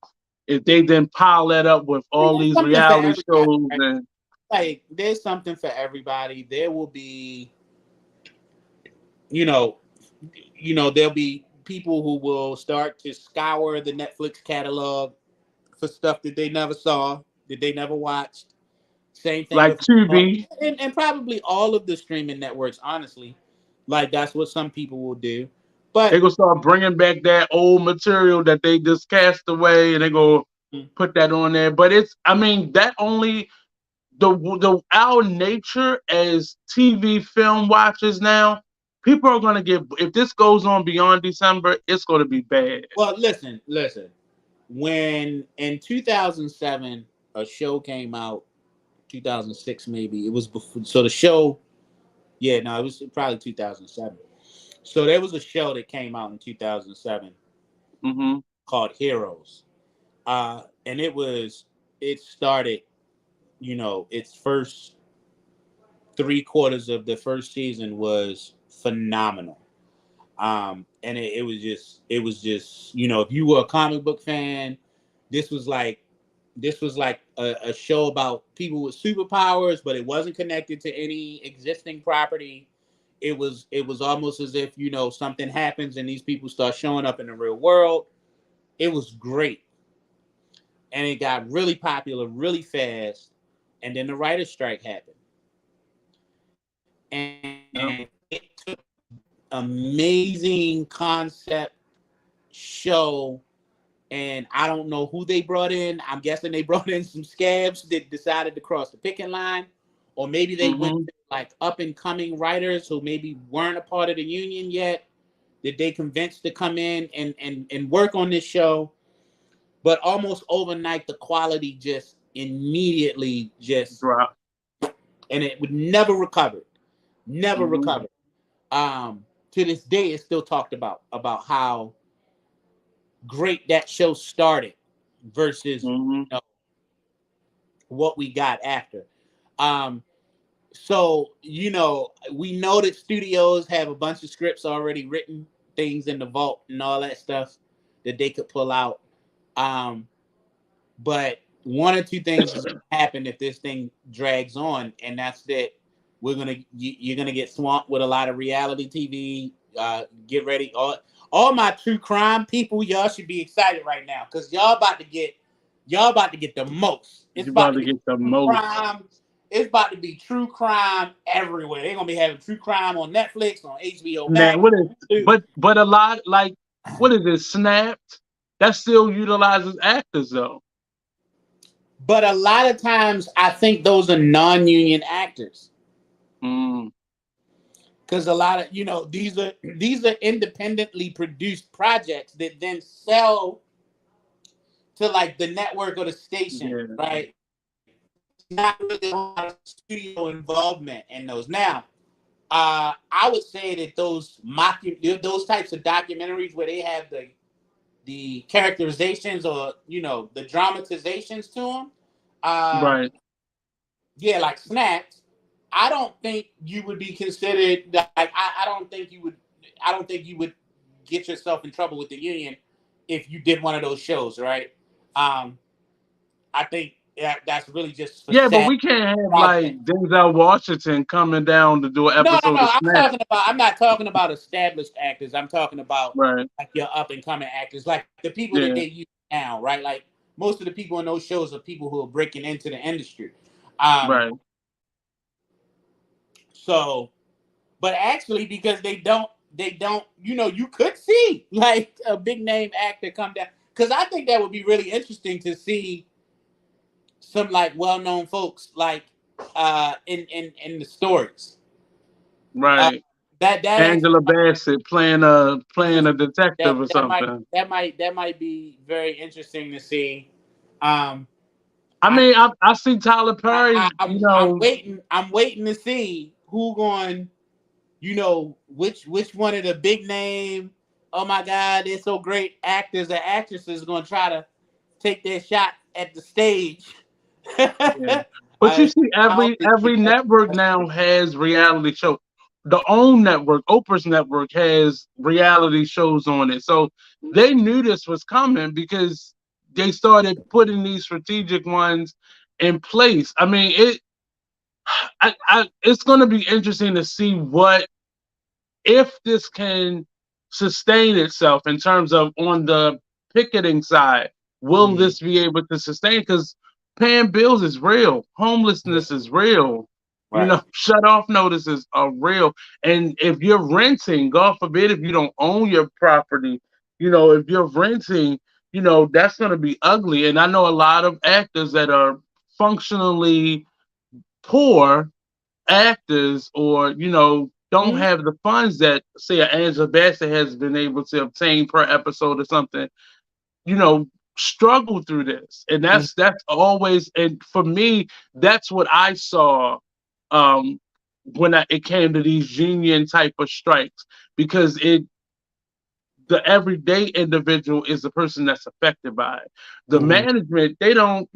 if they then pile that up with I mean, all there's these something for reality everybody, shows right? and Like there's something for everybody. There will be, you know, there'll be people who will start to scour the Netflix catalog for stuff that they never saw, that they never watched. Same thing like with Tubi. and probably all of the streaming networks. Honestly, like that's what some people will do. They But gonna start bringing back that old material that they just cast away, and they go mm, put that on there. But it's, I mean, that only the our nature as TV film watchers now. People are gonna get, if this goes on beyond December, it's gonna be bad. well, listen. When in 2007 a show came out, 2006 maybe it was before. So the show, yeah, no, it was probably 2007. So there was a show that came out in 2007 Hmm. called Heroes, and it started, its first 3 quarters of the first season was phenomenal. And it was just if you were a comic book fan, this was like a show about people with superpowers, but it wasn't connected to any existing property. It was almost as if something happens and these people start showing up in the real world. It was great, and it got really popular really fast, and then the writer's strike happened, and Yeah. it took amazing concept show. And I don't know who they brought in. I'm guessing they brought in some scabs that decided to cross the picket line, or maybe they went Hmm. to like up and coming writers who maybe weren't a part of the union yet, that they convinced to come in and work on this show. But almost overnight, the quality just immediately just, Drop. and it would never recover, never Hmm. recover. To this day, it's still talked about how great that show started versus Hmm. what we got after. Um, so we know that studios have a bunch of scripts already written, things in the vault and all that stuff that they could pull out. Um, but one or two things is gonna happen if this thing drags on, and that's that you're gonna get swamped with a lot of reality TV. Get ready, all my true crime people, y'all should be excited right now because y'all about to get the most. It's You about about to to be get the true most. crime. It's about to be true crime everywhere. They're gonna be having true crime on Netflix, on HBO Now, Max, what is, Hulu. but a lot like, what is it? Snapped. That still utilizes actors though. But a lot of times, I think those are non-union actors Mm, because a lot of these are independently produced projects that then sell to like the network or the station, yeah, right? It's not really a lot of studio involvement in those. Now, I would say that those types of documentaries where they have the characterizations or the dramatizations to them, uh, right. yeah, like Snapped. I don't think you would be considered like I don't think you would I don't think you would get yourself in trouble with the union if you did one of those shows, right? Um, I think that's really just for Yeah, but sad we can't have like project. Denzel Washington coming down to do an No, no, episode no. of Snap. I'm not talking about established actors. I'm talking about Right. like your up and coming actors, like the people that they Yeah. use now, right? Like most of the people in those shows are people who are breaking into the industry. Um, Right. so, but actually, because they don't, you could see like a big name actor come down. Because I think that would be really interesting to see some like well known folks like in the stories. Uh, Right. that actually Angela Bassett playing a that detective or that might something. that might be very interesting to see. Um, I I, mean, I see Tyler Perry. I'm waiting to see who going. Which one of the big name. Oh my God, they're so great actors and actresses going to try to take their shot at the stage. Yeah. But you see, I hope they every keep that network now professional. has reality show. The OWN network, Oprah's network, has reality shows on it. So they knew this was coming because they started putting these strategic ones in place. I mean, it's going to be interesting to see what if this can sustain itself in terms of on the picketing side, will Mhm. this be able to sustain? Because paying bills is real, Yeah. homelessness is real. You Right. know, shut off notices are real. And if you're renting, God forbid if you don't own your property, if you're renting, that's going to be ugly. And I know a lot of actors that are functionally poor actors or don't Mhm. have the funds that say Angela Bassett has been able to obtain per episode or something, you know, struggle through this. And Mhm. that's always, and for me, that's what I saw um when it came to these union type of strikes because the everyday individual is the person that's affected by it. The Mhm. management, they don't,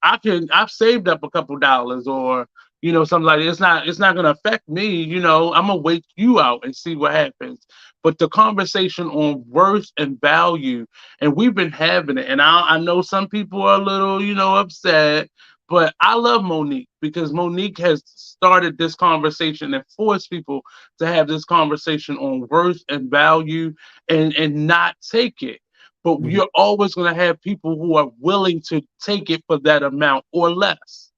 I've saved up a couple dollars or, something like that. It's not gonna affect me, I'm gonna wait you out and see what happens. But the conversation on worth and value, and we've been having it, and I know some people are a little, upset, but I love Monique because Monique has started this conversation and forced people to have this conversation on worth and value and not take it. But Mhm. you're always going to have people who are willing to take it for that amount or less.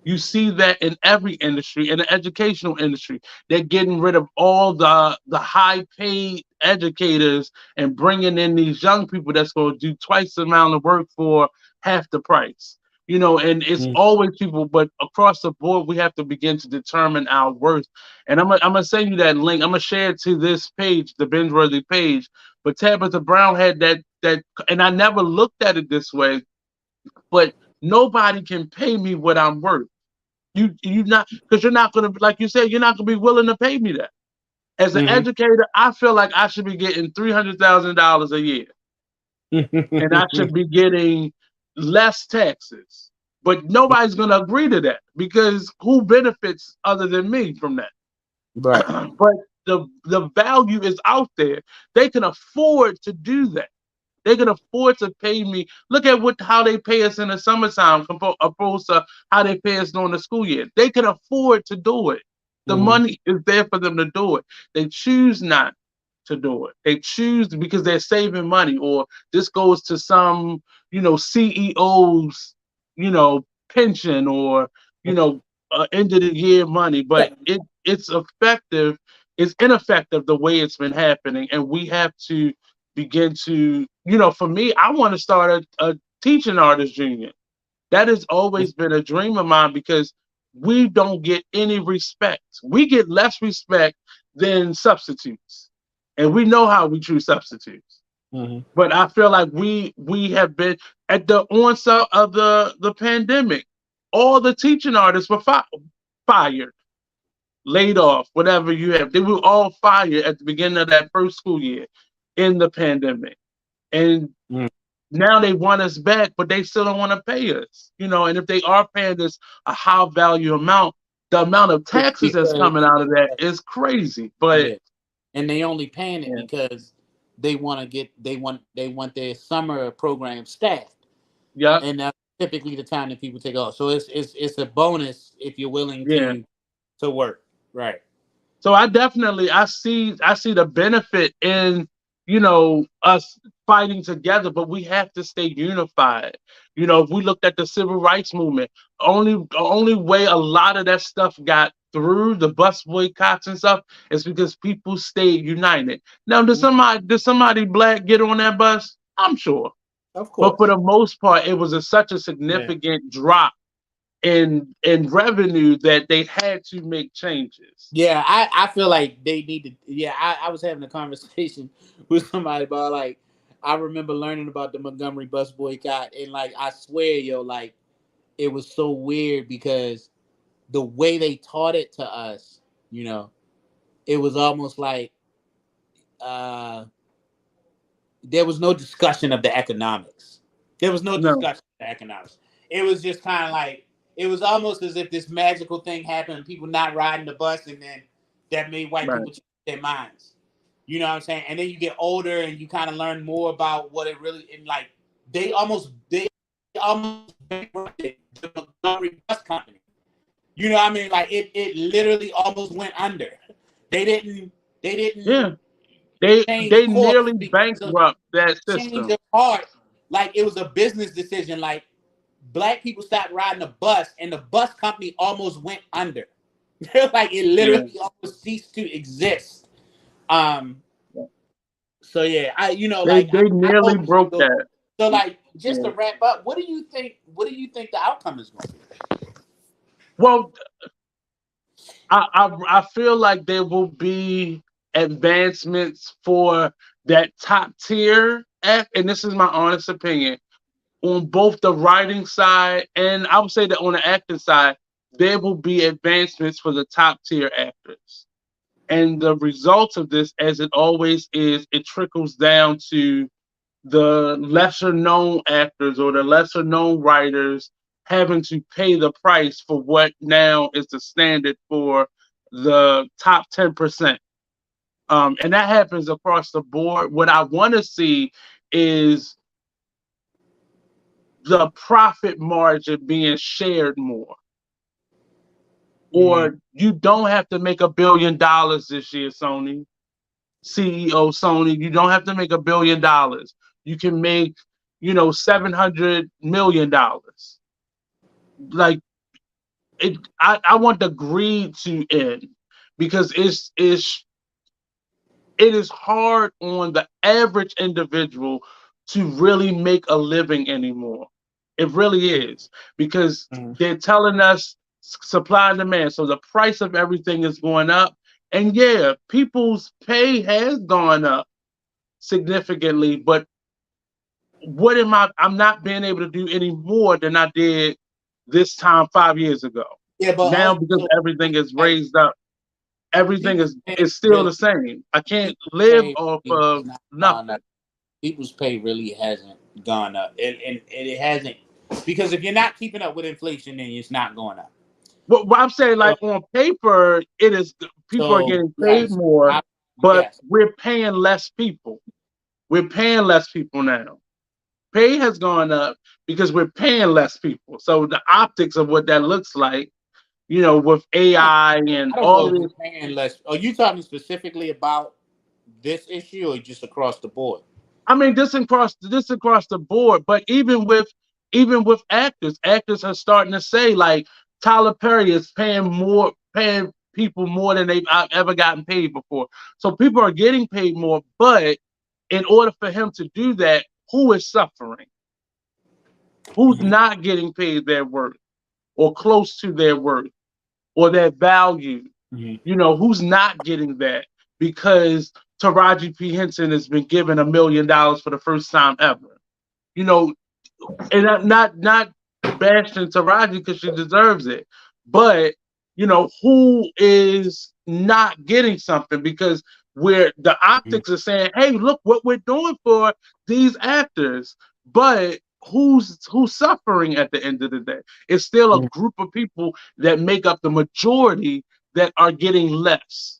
You see that in every industry, in the educational industry, they're getting rid of all the high paid educators and bringing in these young people that's going to do twice the amount of work for half the price. And it's Mhm. always people, but across the board, we have to begin to determine our worth. And I'm gonna send you that link. I'm gonna share it to this page, the binge-worthy page. But Tabitha Brown had that, and I never looked at it this way. But nobody can pay me what I'm worth. You not because you're not gonna like you said you're not gonna be willing to pay me that. As an Mhm. educator, I feel like I should be getting $300,000 a year, and I should be getting less taxes. But nobody's gonna agree to that because who benefits other than me from that? Right. But the value is out there. They can afford to do that. They can afford to pay me. Look at how they pay us in the summertime opposed to how they pay us during the school year. They can afford to do it. The Mhm. money is there for them to do it. They choose not to do it. They choose because they're saving money, or this goes to some, CEOs, pension, or end of the year money. But Yeah. it's effective. It's ineffective the way it's been happening, and we have to begin to for me, I want to start a teaching artist union. That has always been a dream of mine because we don't get any respect. We get less respect than substitutes, and we know how we treat substitutes. Mm-hmm. But I feel like we have been at the onset of the pandemic. All the teaching artists were fired, laid off, whatever you have. They were all fired at the beginning of that first school year in the pandemic. And now they want us back, but they still don't want to pay us. And if they are paying us a high value amount, the amount of It's taxes that's because coming out of that is crazy. But yeah, and they only paying it yeah, because they want their summer program staffed, yeah, and that's typically the time that people take off. So it's a bonus if you're willing yeah. to work, right? So I see the benefit in us fighting together, but we have to stay unified. If we looked at the civil rights movement, only way a lot of that stuff got through the bus boycotts and stuff is because people stayed united. Now, did somebody black get on that bus? I'm sure, Of but for course. the most part, it was such a Yeah. significant drop in revenue that they had to make changes. Yeah, I feel like they need to. Yeah, I was having a conversation with somebody about like I remember learning about the Montgomery bus boycott, and like I swear, yo, like it was so weird because the way they taught it to us, it was almost like uh there was no discussion of the economics. There was no No, discussion of the economics. It was just kind of like it was almost as if this magical thing happened, people not riding the bus, and then that made white right. people change their minds. You know what I'm saying? And then you get older and you kind of learn more about what it really and like they almost bankrupted the Montgomery Bus Company. You know what I mean? Like it literally almost went under. They didn't they Yeah. didn't change They course nearly because of bankrupt that change system. of heart. Like it was a business decision. Like black people stopped riding the bus, and the bus company almost went under. Like it Yeah. literally almost ceased to exist. Um. So yeah, They like they I nearly hope it broke goes. that. So like, just Yeah. to wrap up, what do you think? What do you think the outcome is going to be? Well, I feel like there will be advancements for that top tier act, and this is my honest opinion, on both the writing side and I would say that on the acting side, there will be advancements for the top tier actors. And the result of this, as it always is, it trickles down to the lesser known actors or the lesser known writers having to pay the price for what now is the standard for the top 10%. And that happens across the board. What I want to see is the profit margin being shared more. Mm, Or you don't have to make $1 billion this year, Sony. CEO Sony, you don't have to make $1 billion. You can make, $700 million. Like I want the greed to end because it is hard on the average individual to really make a living anymore. It really is because mm. they're telling us supply and demand. So the price of everything is going up. And yeah, people's pay has gone up significantly, but I'm not being able to do any more than I did this time 5 years ago. Yeah, but Now also because everything is like raised up, everything people's is pay still really the same. I can't people's live pay off really has of not gone nothing. up. People's pay really hasn't gone up, and it hasn't because if you're not keeping up with inflation, then it's not going up. What I'm saying, So like on paper, it is people are so getting paid yes, more, but yes. we're paying less people. We're paying less people now. Pay has gone up because we're paying less people. So the optics of what that looks like, with I AI and don't know all if of we're this. paying less. Are you talking specifically about this issue or just across the board? I mean, this across the board. But even with actors are starting to say like Tyler Perry is paying people more than they've ever gotten paid before. So people are getting paid more, but in order for him to do that, who is suffering, who's Mhm. not getting paid their worth or close to their worth or their value. Mhm. Who's not getting that because Taraji P. Henson has been given $1 million for the first time ever. You know, and I'm not bashing Taraji because she deserves it, but who is not getting something because where the Mhm. optics are saying, "Hey, look what we're doing for these actors," but who's suffering at the end of the day? It's still a Mhm. group of people that make up the majority that are getting less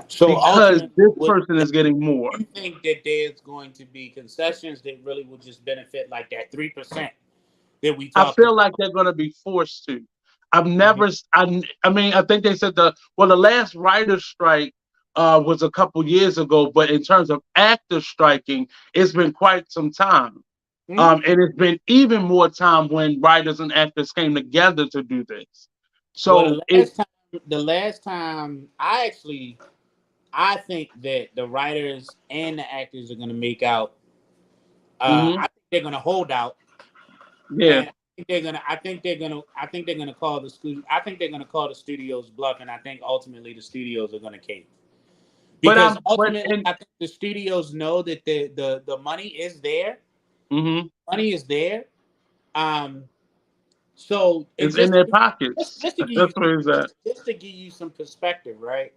So because ultimately, this what person is getting more. you think that there's going to be concessions that really will just benefit like that 3% that we I talked feel like about? they're going to be forced to. I've Mhm. never, I mean, I think they said the last writer's strike was a couple years ago, but in terms of actors striking, it's been quite some time. Mhm. And it's been even more time when writers and actors came together to do this. Well, So it, the last time I think that the writers and the actors are going to make out. I mhm, think they're going to hold out, yeah. and I think they're going to call the school. I think they're going to call the studios bluff, and I think ultimately the studios are going to cave because But ultimately and I think the studios know that the money is there. mhm, Money is there. Um. So and it's in their pockets. just to give you That's where it's at. just to give you some perspective, right?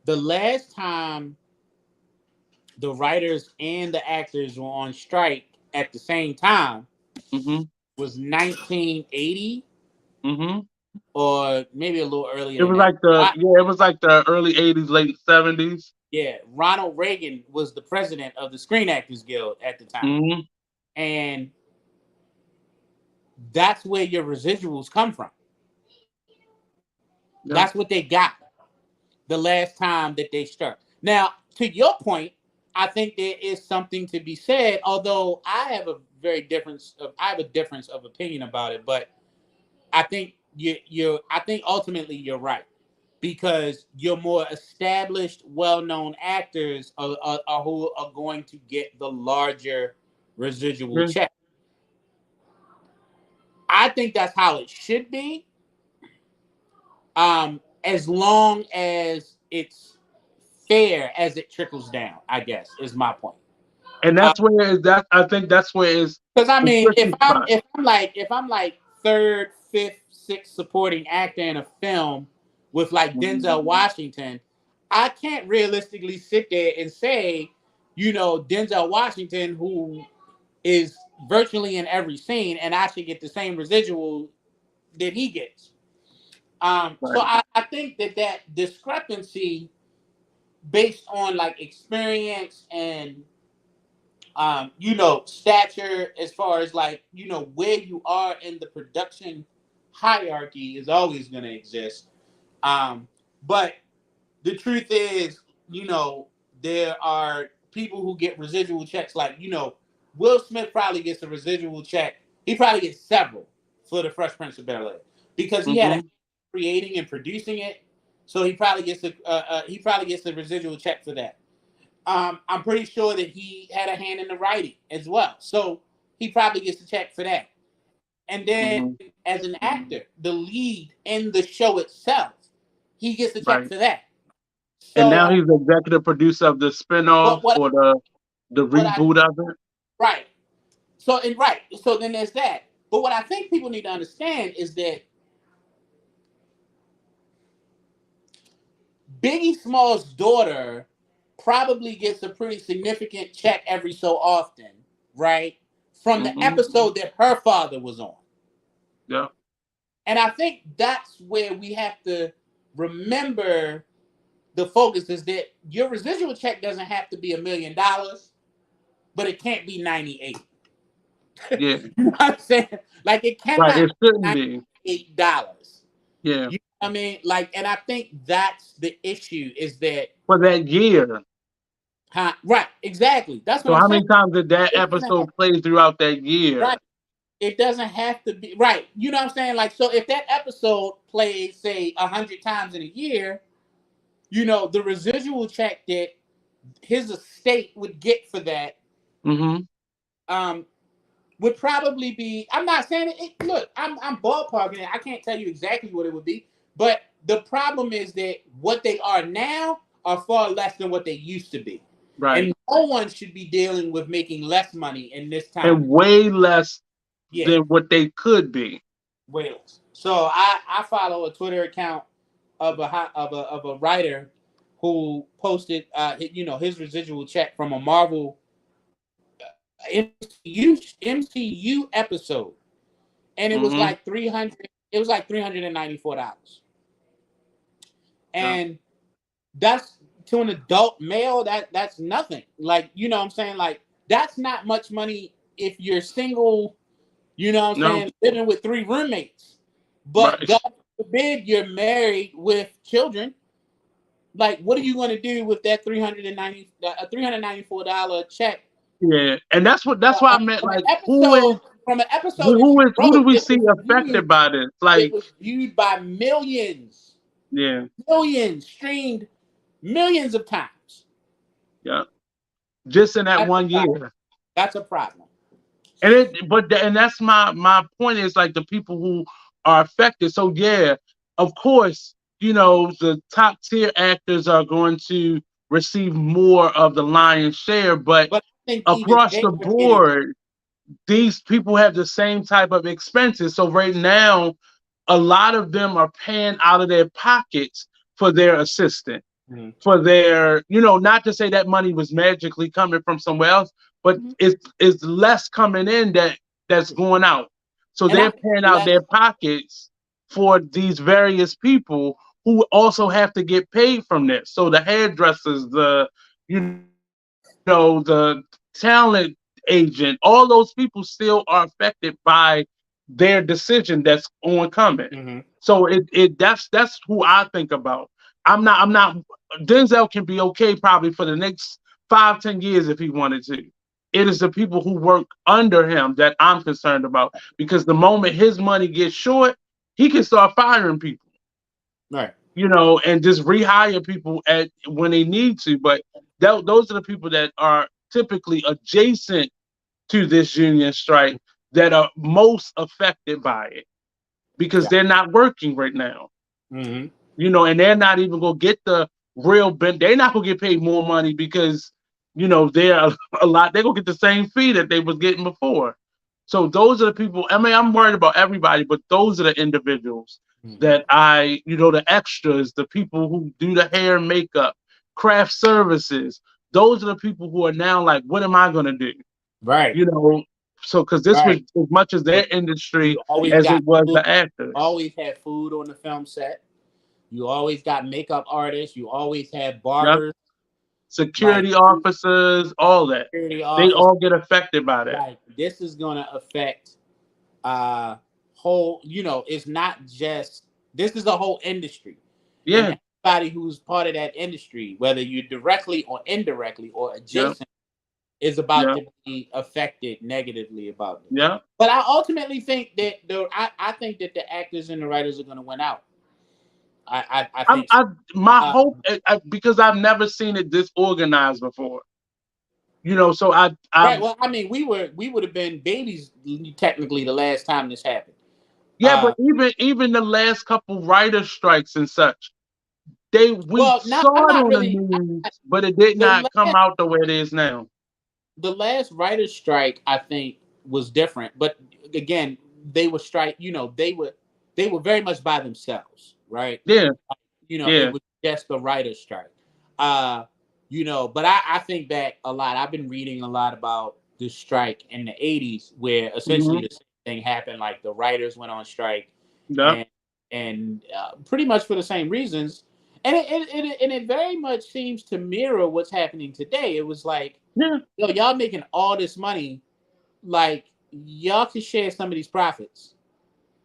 The last time the writers and the actors were on strike at the same time Mhm, was 1980 mhm. or maybe a little It earlier than was that. like it was like the early '80s, late '70s. Yeah, Ronald Reagan was the president of the Screen Actors Guild at the time. Mhm. And that's where your residuals come from. Yeah. That's what they got the last time that they struck. Now, to your point, I think there is something to be said, although I have a difference of opinion about it, but I think I think ultimately you're right because your more established, well-known actors are who are going to get the larger residual Yeah. check. I think that's how it should be, as long as it's fair as it trickles down. I guess is my point. And that's where that I think that's where Because I the mean, tricky spot. if I'm like third, fifth, sixth supporting actor in a film with like Mhm. Denzel Washington, I can't realistically sit there and say, Denzel Washington, who is virtually in every scene, and I should get the same residual that he gets. So Right. I think that discrepancy based on like experience and stature as far as like, where you are in the production hierarchy is always going to exist. But the truth is, there are people who get residual checks. Like, Will Smith probably gets a residual check. He probably gets several for the Fresh Prince of Bel Air because he had a Mhm. creating and producing it. So he probably gets a residual check for that. I'm pretty sure that he had a hand in the writing as well. So he probably gets a check for that. And then Mhm. as an actor, the lead in the show itself, he gets a check Right. for that. And now So he's the executive producer of the spinoff but what or the what I reboot of it. right. So then there's that. But what I think people need to understand is that Biggie Small's daughter probably gets a pretty significant check every so often, right? From the Mhm. episode that her father was on. Yeah. And I think that's where we have to remember the focus is that your residual check doesn't have to be $1 million, but it can't be 98. Yeah. You know what I'm saying? Like it Right. cannot It shouldn't be be. $98. Yeah. You know what I mean? Like, and I think that's the issue is that For that year. right, exactly. That's what So I'm how saying. many times did that It doesn't have episode play throughout that right. year? It doesn't have to be right. You know what I'm saying? Like, so if that episode played, say, 100 times in a year, the residual check that his estate would get for that Mhm. um, would probably be. I'm not saying look, I'm ballparking it. I can't tell you exactly what it would be, but the problem is that what they are now are far less than what they used to be, Right. and no one should be dealing with making less money in this time. And way less Yeah, than what they could be. way less. So I follow a Twitter account of a writer who posted his residual check from a Marvel MCU episode, and it was Hmm. like 300. It was like $394, Yeah. and that's to an adult male. That's nothing. Like you know what I'm saying. Like that's not much money if you're single. You know what I'm No. saying, living with three roommates. But Right. God forbid you're married with children. Like, what are you going to do with that $394 check Yeah. And that's why I meant from an like episode? From an episode that you who do wrote, we see affected by this? it Like, was viewed by millions, yeah, millions streamed millions of times. yeah. Just in that That's a one problem. year. That's a problem. And and that's my point is like the people who are affected. So yeah, of course, the top tier actors are going to receive more of the lion's share, but But I think even across they the are getting. board, these people have the same type of expenses. So right now, a lot of them are paying out of their pockets for their assistant, Mhm. for their, not to say that money was magically coming from somewhere else, but Mhm. it's less coming in that's going out. So And I they're think paying out less. their pockets for these various people who also have to get paid from this. So the hairdressers, the talent agent, all those people still are affected by their decision that's oncoming. Mhm. So that's who I think about. I'm not Denzel can be okay probably for the next 5-10 years if he wanted to. It is the people who work under him that I'm concerned about because the moment his money gets short, he can start firing people, Right. and just rehire people at when they need to. But those are the people that are typically adjacent to this union strike that are most affected by it because Yeah. they're not working right now, Mhm. and they're not even gonna get the real they're not gonna get paid more money because they're a lot, they're gonna get the same fee that they was getting before. So those are the people. I mean, I'm worried about everybody, but those are the individuals Mhm. that the extras, the people who do the hair and makeup, craft services. Those are the people who are now like, what am I gonna do? Right. You know, so because this was Right. as much as their But industry you always as got it was food. the actors. Always had food on the film set. You always got makeup artists. You always had Yep. barbers, like Security officers, all that. security They office. all get affected by that. Like this is gonna affect uh whole. It's not just this is the whole industry, and Yeah. everybody who's part of that industry, whether you directly or indirectly or Yep. adjacent, is about Yep. to be affected negatively about this. Yep. But I ultimately think that I think that the actors and the writers are gonna win out. I I'm, think so. I my Uh, hope because I've never seen it disorganized before. So right. I'm Well, I mean, we would have been babies technically the last time this happened. yeah, but Uh, even the last couple writer strikes and such, we well, not I'm saw it not on the really news, but it did the not come last out the way it is now. the last writers' strike. I think was different, but again, they were strike. They were very much by themselves, right? Yeah, It yeah. was just the writer's strike. Uh, but I think back a lot. I've been reading a lot about the strike in the 80s, where essentially Hmm. the same thing happened. Like the writers went on strike, Yep. and pretty much for the same reasons. And it very much seems to mirror what's happening today. It was like, Yeah. y'all making all this money, like y'all can share some of these profits.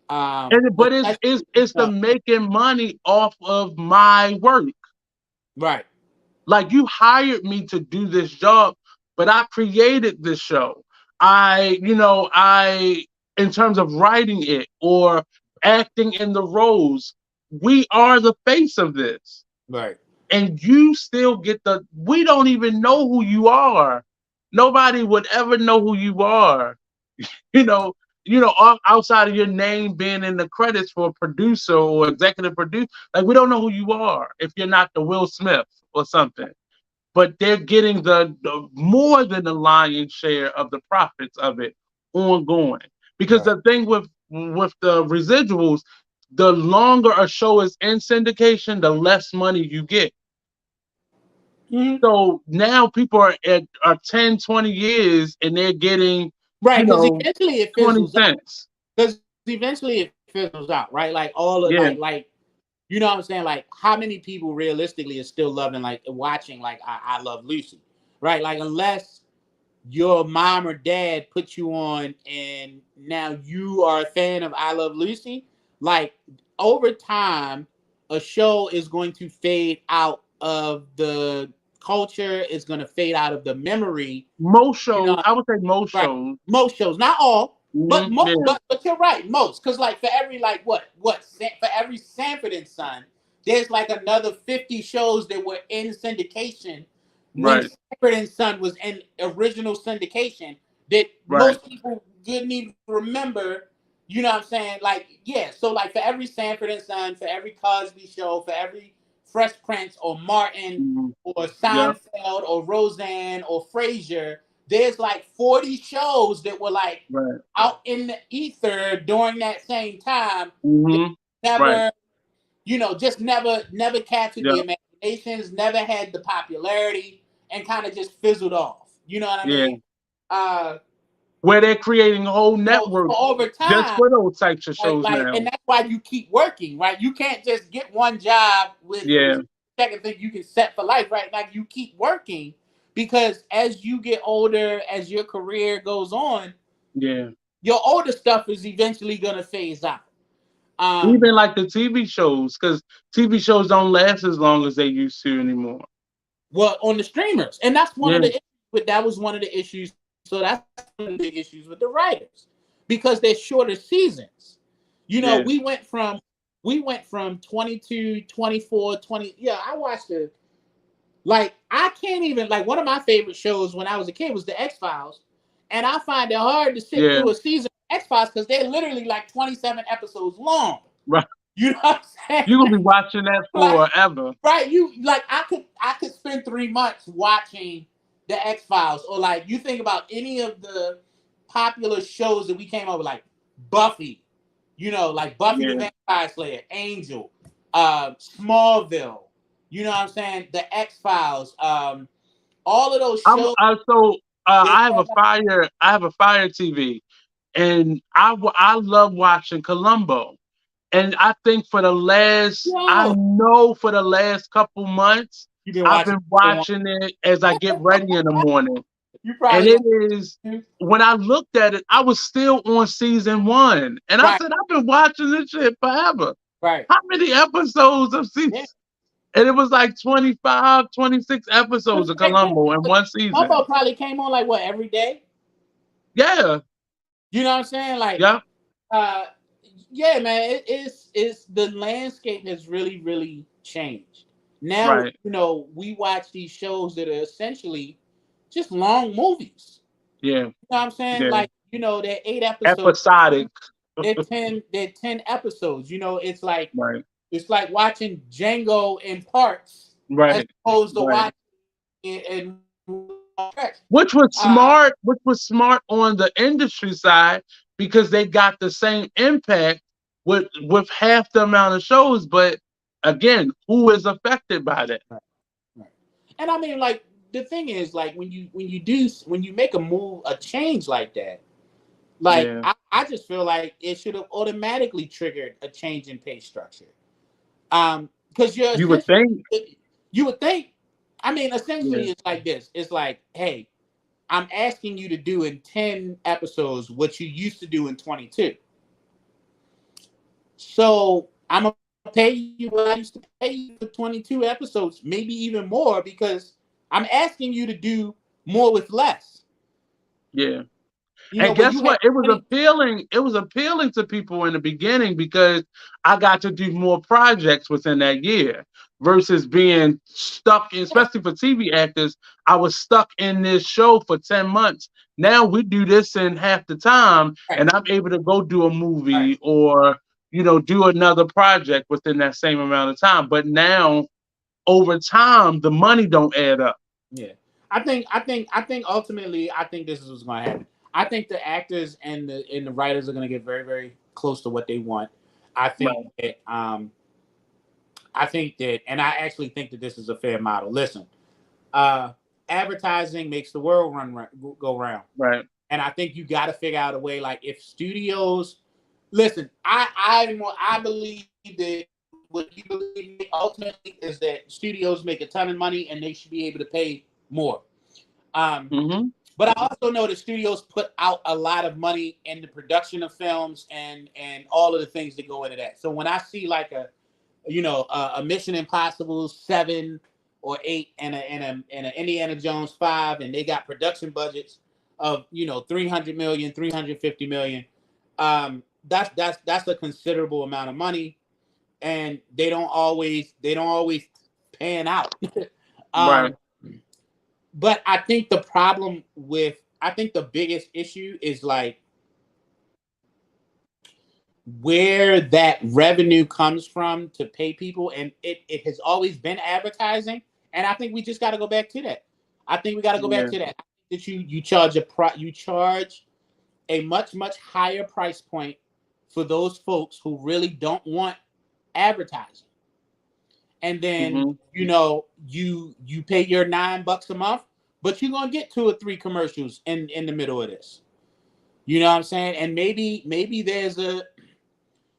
But Especially, it's the making money off of my work. right, Like you hired me to do this job, but I created this show. I in terms of writing it or acting in the roles, we are the face of this. right. And you still get we don't even know who you are. Nobody would ever know who you are. You know, outside of your name being in the credits for a producer or executive producer, like we don't know who you are if you're not the Will Smith or something. But they're getting the more than the lion's share of the profits of it ongoing. Because Right. the thing with the residuals, the longer a show is in syndication, the less money you get. Mhm. So now people are 10, 20 years and they're getting, Right, you because know, eventually it 20 fizzles out. cents. Because eventually it fizzles out, right? Like all of Yeah, you know what I'm saying? Like how many people realistically are still loving like watching like I Love Lucy, right? Like unless your mom or dad put you on and now you are a fan of I Love Lucy, like over time, a show is going to fade out of the culture, it's going to fade out of the memory. most You shows, know, I would say most right? shows. Most shows, not all, but Yeah, but you're right, most. Because like for every like for every Sanford and Son, there's like another 50 shows that were in syndication when right, Sanford and Son was in original syndication that right. most people didn't even remember. You know what I'm saying? Like yeah, so like for every Sanford and Son, for every Cosby Show, for every Fresh Prince or Martin Mhm. or Yeah, Seinfeld or Roseanne or Frasier, there's like 40 shows that were like right. out in the ether during that same time that Hmm. Right. never, just never captured Yeah, the imaginations, never had the popularity, and kind of just fizzled off. You know what I yeah. mean? Uh, Where they're creating whole so networks over just time, for those types of like shows like, now. and that's why you keep working, right? You can't just get one job with Yeah, second thing you can set for life, right? Like you keep working because as you get older, as your career goes on, yeah. your older stuff is eventually gonna phase out. Even Um, like the TV shows, because TV shows don't last as long as they used to anymore. well, on the streamers, and that's one Yeah, of the issues. But that was one of the issues. So that's one of the big issues with the writers because they're shorter seasons. yeah, We went from 22, 24, 20. Yeah, I watched it. Like I can't even like one of my favorite shows when I was a kid was the X Files, and I find it hard to sit yeah. through a season of X Files because they're literally like 27 episodes long. Right. You know what I'm You're saying? gonna be watching that Like forever. right, you like I could spend 3 months watching the X Files, or like you think about any of the popular shows that we came up with, like Buffy, like Buffy the Yeah. Vampire Slayer, Angel, Smallville. You know what I'm saying? The X Files, all of those I'm shows. so They had I have a Fire TV, and I love watching Columbo. And I think I yo, know for the last couple months, you've been I've watching been the one. watching it as I get ready in the morning. You And probably it watched is, it, when I looked at it, I was still on season one. And I right, said, I've been watching this shit forever. right, How many episodes of season? yeah. And it was like 25, 26 episodes of Right, yeah. Columbo in one Columbo season. probably came on like what every day. Yeah, You know what I'm saying? Like, yeah, uh, yeah, man, it's the landscape has really, really changed. Now, right. we watch these shows that are essentially just long movies. Yeah, You know what I'm saying? yeah. Like, they're 8 episodes, Episodic. they're 10 episodes. Right, It's like watching Django in parts as right, opposed to right. watching it in stretch. Which was smart on the industry side because they got the same impact with half the amount of shows. But again, who is affected by that? Right, right. And I mean, like the thing is, like when you make a change like that, like Yeah, I just feel like it should have automatically triggered a change in pay structure. Because you're you would essentially, think. you would think. I mean, Yeah, essentially, it's like this. It's like, hey, I'm asking you to do in 10 episodes what you used to do in 22. So I'm gonna pay you what I used to pay you for 22 episodes, maybe even more, because I'm asking you to do more with less. yeah. You And know, when guess you have what? It was 20, appealing. It was appealing to people in the beginning because I got to do more projects within that year versus being stuck, yeah, especially for TV actors. I was stuck in this show for 10 months. Now we do this in half the time, right, and I'm able to go do a right. movie or, do another project within that same amount of time. But now, over time, the money don't add up. Yeah, I think ultimately, I think this is what's going to happen. I think the actors and the writers are going to get very, very close to what they want. I think Right. that and I actually think that this is a fair model. Listen, uh, advertising makes the world go round, Right. and I think you got to figure out a way. Like if studios, listen, I believe that what you believe ultimately is that studios make a ton of money and they should be able to pay more. Um, Hmm. but I also know that studios put out a lot of money in the production of films and all of the things that go into that. So when I see like a Mission Impossible 7 or 8 and a Indiana Jones 5, and they got production budgets of 300 million, 350 million. That's a considerable amount of money, and they don't always pan out. Right. um, but I think the biggest issue is like where that revenue comes from to pay people, and it has always been advertising, and I think we just got to go back to that. I think we got to go back Yeah. to that. That you charge a much higher price point for those folks who really don't want advertising, and then Hmm. you pay your $9 a month, but you're gonna get 2 or 3 commercials in the middle of this. You know what I'm saying? And maybe there's a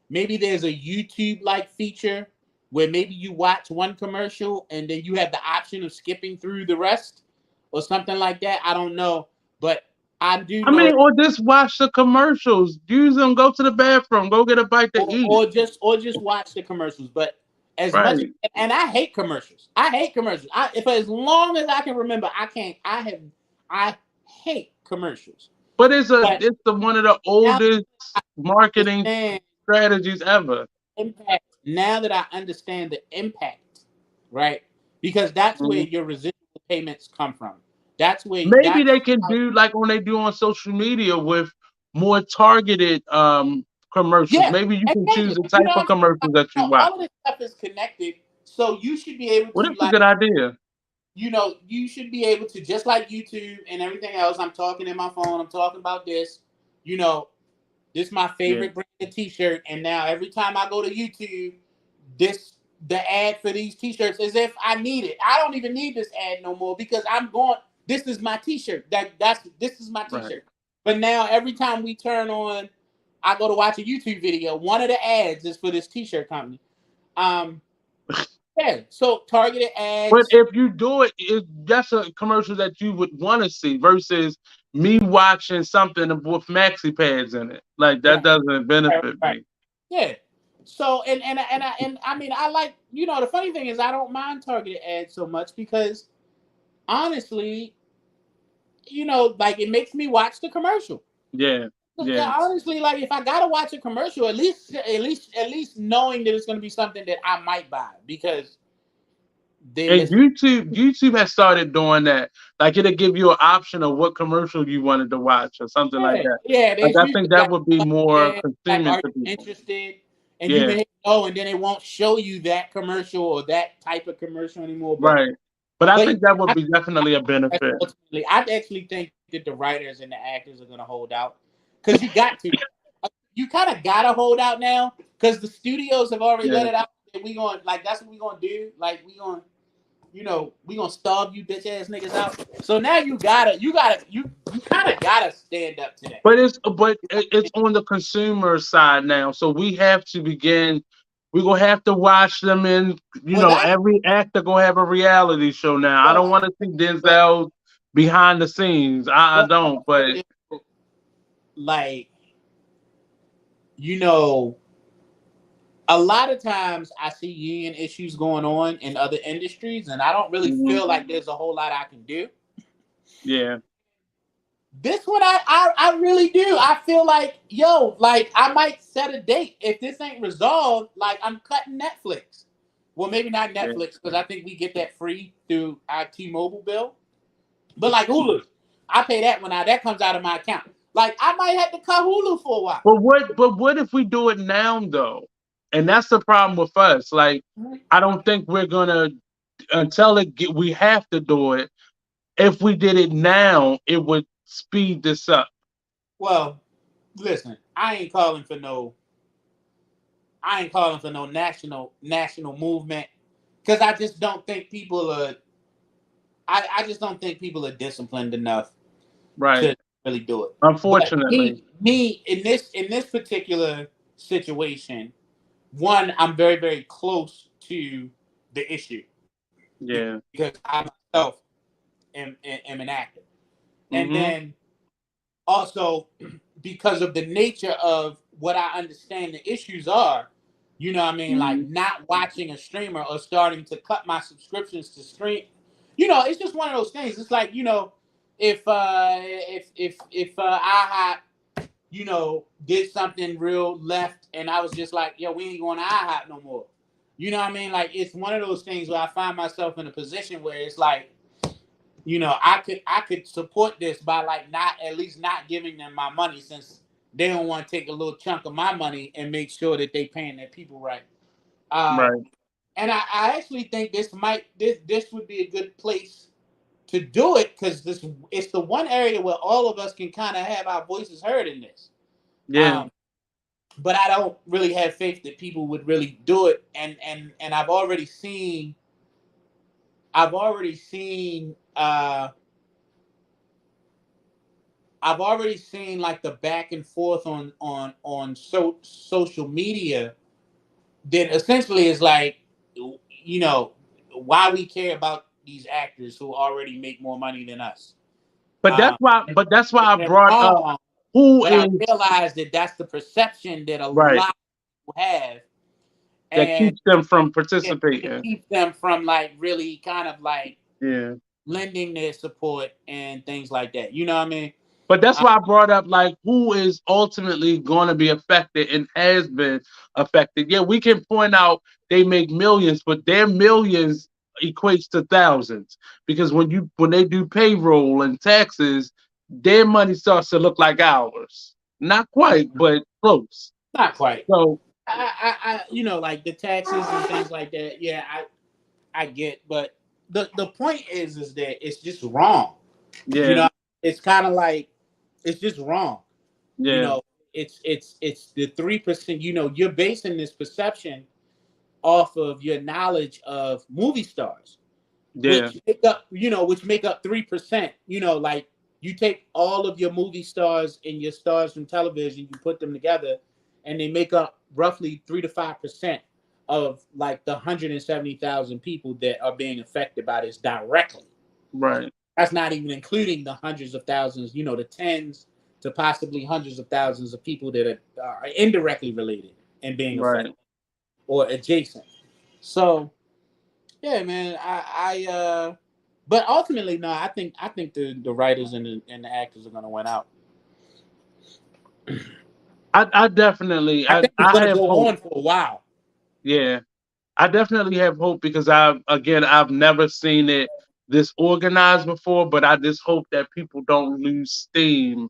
YouTube like feature where maybe you watch one commercial and then you have the option of skipping through the rest or something like that. I don't know, but I do I know, mean, or just watch the commercials. Use them. Go to the bathroom. Go get a bite to or, eat. or just or just watch the commercials. But as much Right. and I hate commercials. I hate commercials. If as long as I can remember, I can't. I hate commercials. But But it's the one of the now oldest I marketing understand strategies ever. impact. Now that I understand the impact, right? Because that's where Mhm. your residual payments come from. That's where Maybe that's they can how, do like when they do on social media with more targeted commercials. yeah, Maybe you can choose exactly. the You type know of what I'm saying? commercials that you watch. All of this stuff is connected, so you should be able Well, to that's a good idea. you should be able to, just like YouTube and everything else. I'm talking in my phone. I'm talking about this. You know, this is my Yeah. favorite brand of T-shirt, and now every time I go to YouTube, this the ad for these T-shirts as if I need it. I don't even need this ad no more because I'm going. This is my T-shirt. This is my Right. T-shirt. But now every time we turn on, I go to watch a YouTube video. One of the ads is for this T-shirt company. Um, yeah. So targeted But ads. if you do it, that's a commercial that you would want to see versus me watching something with maxi pads in it. Like that Right. doesn't Right. benefit Right. me. Yeah. So and I mean I like the funny thing is I don't mind targeted ads so much because honestly like it makes me watch the commercial. Yeah. Yeah. Honestly, like if I gotta watch a commercial, at least knowing that it's gonna be something that I might buy because they And listen. YouTube has started doing that. Like it'll give you an option of what commercial you wanted to watch or something like Yeah, that. yeah. Like There's I usually think that like would be a more button like, consuming are to you people. interested? And you Yeah. can hit no, and then it won't show you that commercial or that type of commercial anymore. But Right. But I but think that would I, be definitely a benefit. ultimately, I actually think that the writers and the actors are gonna hold out because you got to. You kind of gotta hold out now because the studios have already let Yeah. it out. And we going like that's what we gonna do. Like we gonna starve you bitch ass niggas out. So now you kind of gotta stand up to that. But it's on the consumer side now. So we have to begin. We're gonna have to watch them in. Well, that's Every actor gonna have a reality show now. I well, don't want to see but Denzel behind the scenes. I but don't. But also like you know a lot of times I see union issues going on in other industries, and I don't really mhm, feel like there's a whole lot I can do. yeah, This one I really do. I feel like, yo, like I might set a date. If this ain't resolved, like I'm cutting Netflix. Well, maybe not Yeah. Netflix because I think we get that free through our T-Mobile bill. But like Hulu, I pay that when that comes out of my account. Like I might have to cut Hulu for a while. But what if we do it now though? And that's the problem with us. Like, I don't think we're gonna until we have to do it. If we did it now, it would speed this up. Well, listen, I ain't calling for no national movement because I just don't think people are. I just don't think people are disciplined enough Right. to really do it. But Unfortunately. me in this particular situation, one, I'm very close to the issue Yeah. because I myself am an actor, and Mm-hmm. then also because of the nature of what I understand the issues are. You know what I mean? Like Hmm. not watching a streamer or starting to cut my subscriptions to stream. You know, it's just one of those things. It's like, if IHOP, did something real left and I was just like, yo, we ain't going to IHOP no more. You know what I mean? Like it's one of those things where I find myself in a position where it's like, I could support this by like not at least not giving them my money since they don't want to take a little chunk of my money and make sure that they paying their people right. Uh, Right. and I actually think this would be a good place to do it because this it's the one area where all of us can kind of have our voices heard in this. Yeah. Um, but I don't really have faith that people would really do it, and I've already seen like the back and forth on social media that essentially is like, you know, why we care about these actors who already make more money than us. But that's Um, why. But that's why I they're brought up wrong, who but I is realize that that's the perception that a right lot of people have, that and keeps them from it participating. keeps them from like really kind of like Yeah. lending their support and things like that. You know what I mean? But that's Uh, why I brought up like who is ultimately going to be affected and has been affected. Yeah, we can point out they make millions, but their millions equates to thousands because when they do payroll and taxes, their money starts to look like ours. Not quite, but close. Not quite. So Like the taxes and things like that. Yeah, I get, but the point is that it's just wrong. You yeah, know, it's kind of like it's just wrong. You yeah, know, it's the 3%. You know, you're basing this perception off of your knowledge of movie stars, yeah, which make up 3%. You know, like you take all of your movie stars and your stars from television, you put them together, and they make up roughly 3 to 5% of like the 170,000 people that are being affected by this directly. right, That's not even including the hundreds of thousands, the tens to possibly hundreds of thousands of people that are indirectly related and being affected right. or adjacent. So yeah, man, but ultimately, no, I think the writers and the actors are gonna win out. I definitely I think it's I gonna have go hope. on for a while. Yeah, I definitely have hope because I've never seen it this organized before, but I just hope that people don't lose steam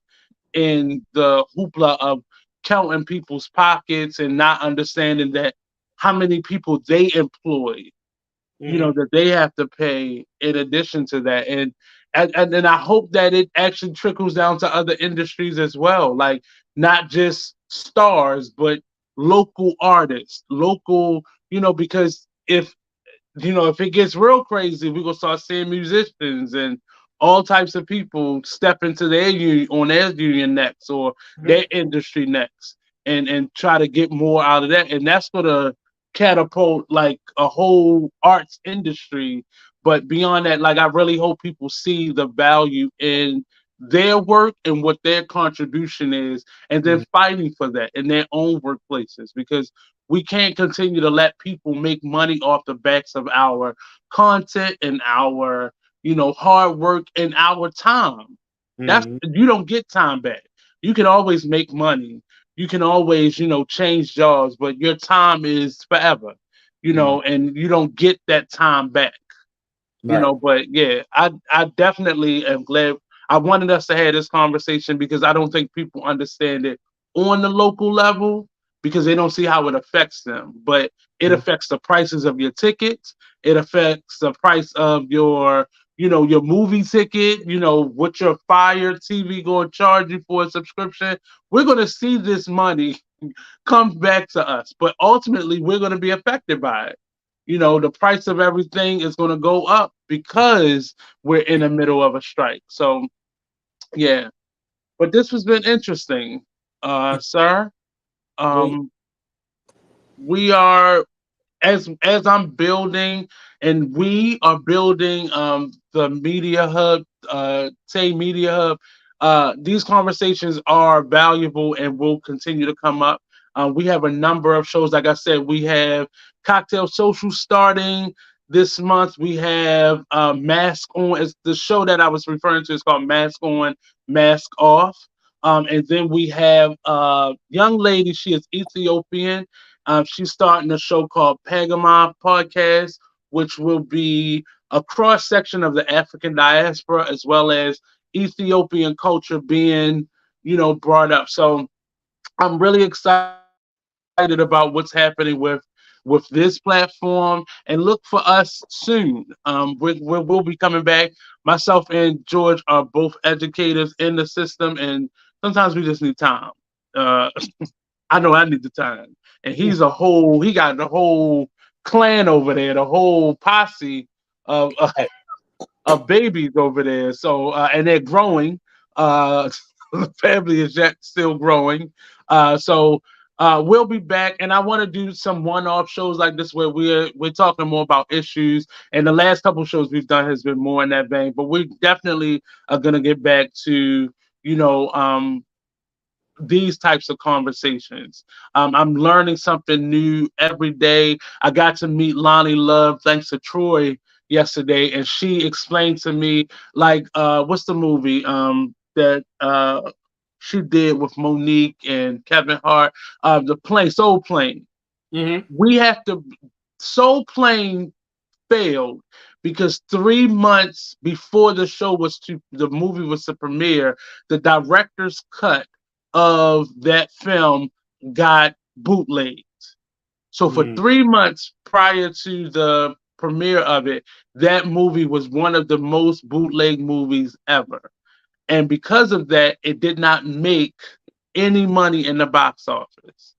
in the hoopla of counting people's pockets and not understanding that how many people they employ, Hmm. that they have to pay in addition to that. And I hope that it actually trickles down to other industries as well, like not just stars, but local artists, local, because if it gets real crazy, we're gonna start seeing musicians and all types of people step into their union on their union next or their industry next and try to get more out of that. And that's gonna catapult like a whole arts industry. But beyond that, like I really hope people see the value in their work and what their contribution is, and then Hmm. fighting for that in their own workplaces because we can't continue to let people make money off the backs of our content and our hard work and our time. That's Mm-hmm. you don't get time back. You can always make money. You can always, change jobs, but your time is forever, Mm. and you don't get that time back. Right. But yeah, I definitely am glad I wanted us to have this conversation because I don't think people understand it on the local level because they don't see how it affects them. But it Mhm. affects the prices of your tickets. It affects the price of your movie ticket, what your Fire TV going to charge you for a subscription. We're going to see this money come back to us, but ultimately we're going to be affected by it. The price of everything is going to go up because we're in the middle of a strike. So, yeah, but this has been interesting, sir. Oh, Um, we are as I'm building and we are building the media hub, say media hub, these conversations are valuable and will continue to come up. We have a number of shows. Like I said, we have Cocktail Social starting this month. We have Mask On. It's the show that I was referring to is called Mask On, Mask Off. And then we have a young lady. She is Ethiopian. She's starting a show called Pagama Podcast, which will be a cross section of the African diaspora as well as Ethiopian culture being, brought up. So I'm really excited about what's happening with this platform, and look for us soon. We'll be coming back. Myself and George are both educators in the system, and sometimes we just need time. Uh, I know I need the time. And he got the whole clan over there, the whole posse of right. of babies over there. So and they're growing. Uh, the family is yet still growing. We'll be back, and I want to do some one-off shows like this where we're talking more about issues. And the last couple shows we've done has been more in that vein. But we definitely are gonna get back to you know um, these types of conversations. I'm learning something new every day. I got to meet Lonnie Love thanks to Troy yesterday, and she explained to me like what's the movie that she did with Monique and Kevin Hart, the plane Soul Plane. Mm-hmm. We have to Soul Plane failed because 3 months before the movie was to premiere, the director's cut of that film got bootlegged. So for Mm. 3 months prior to the premiere of it, that movie was one of the most bootleg movies ever. And because of that, it did not make any money in the box office.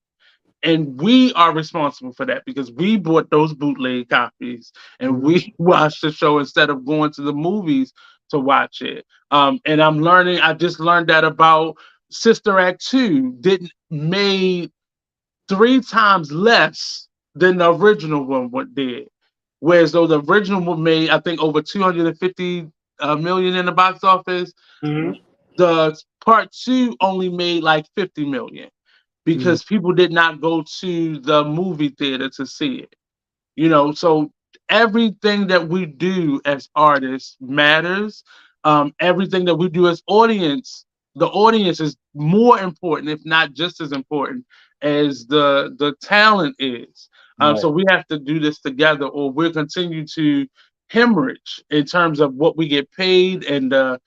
And we are responsible for that because we bought those bootleg copies and Mm-hmm. we watched the show instead of going to the movies to watch it. And I just learned that about Sister Act 2 didn't made 3 times less than the original one what did. Whereas though the original one made, I think, over 250 million in the box office, Mm-hmm. the part two only made like 50 million Mm. because people did not go to the movie theater to see it. So everything that we do as artists matters. Everything that we do as audience, the audience is more important, if not just as important, as the talent is. So Right. we have to do this together, or we'll continue to hemorrhage in terms of what we get paid and the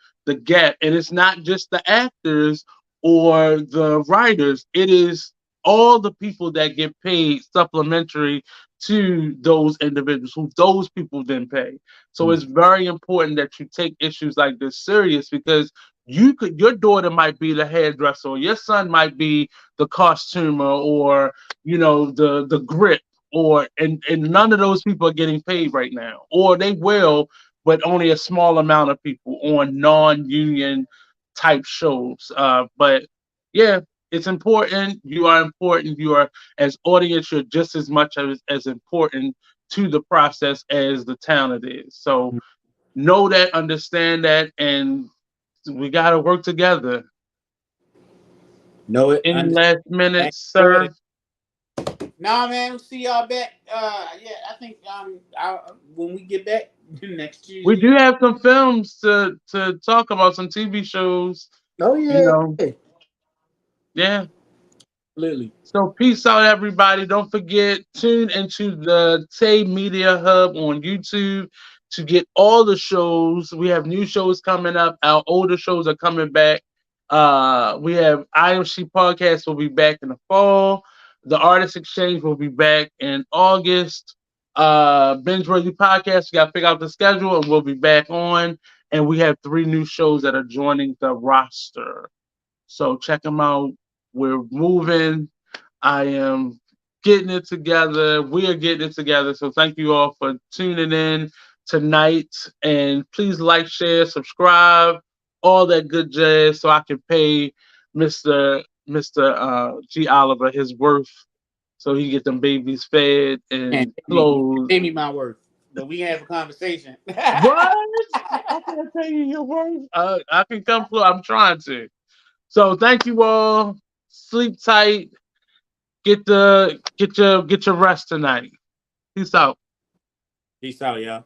gap. And it's not just the actors or the writers; it is all the people that get paid supplementary to those individuals who those people then pay. So Mm. it's very important that you take issues like this serious because your daughter might be the hairdresser or your son might be the costumer or the grip and none of those people are getting paid right now or they will but only a small amount of people on non-union type shows but yeah, it's important. You are important. You are as audience, you're just as much as important to the process as the talent is. So know that, understand that, and we got to work together. Know it. Any last Understand minutes, it. sir? Nah, man. We'll see y'all back. Yeah, I think when we get back, next We year. do have some films to talk about, some TV shows. Oh You yeah, know, yeah. literally. So peace out, everybody. Don't forget, tune into the Tay Media Hub on YouTube to get all the shows. We have new shows coming up. Our older shows are coming back. We have IMC Podcast will be back in the fall. The Artist Exchange will be back in August. Binge Worthy Podcast, we got to figure out the schedule and we'll be back on. And we have 3 new shows that are joining the roster. So check them out. We're moving. I am getting it together. We are getting it together. So thank you all for tuning in tonight. And please like, share, subscribe, all that good jazz so I can pay Mr. G Oliver his worth so he get them babies fed And and you can't clothed. pay me my worth, but we can have a conversation. What? I can't pay you your worth. I can come through. I'm trying to. So thank you all. Sleep tight. Get your rest tonight. Peace out. Peace out, y'all.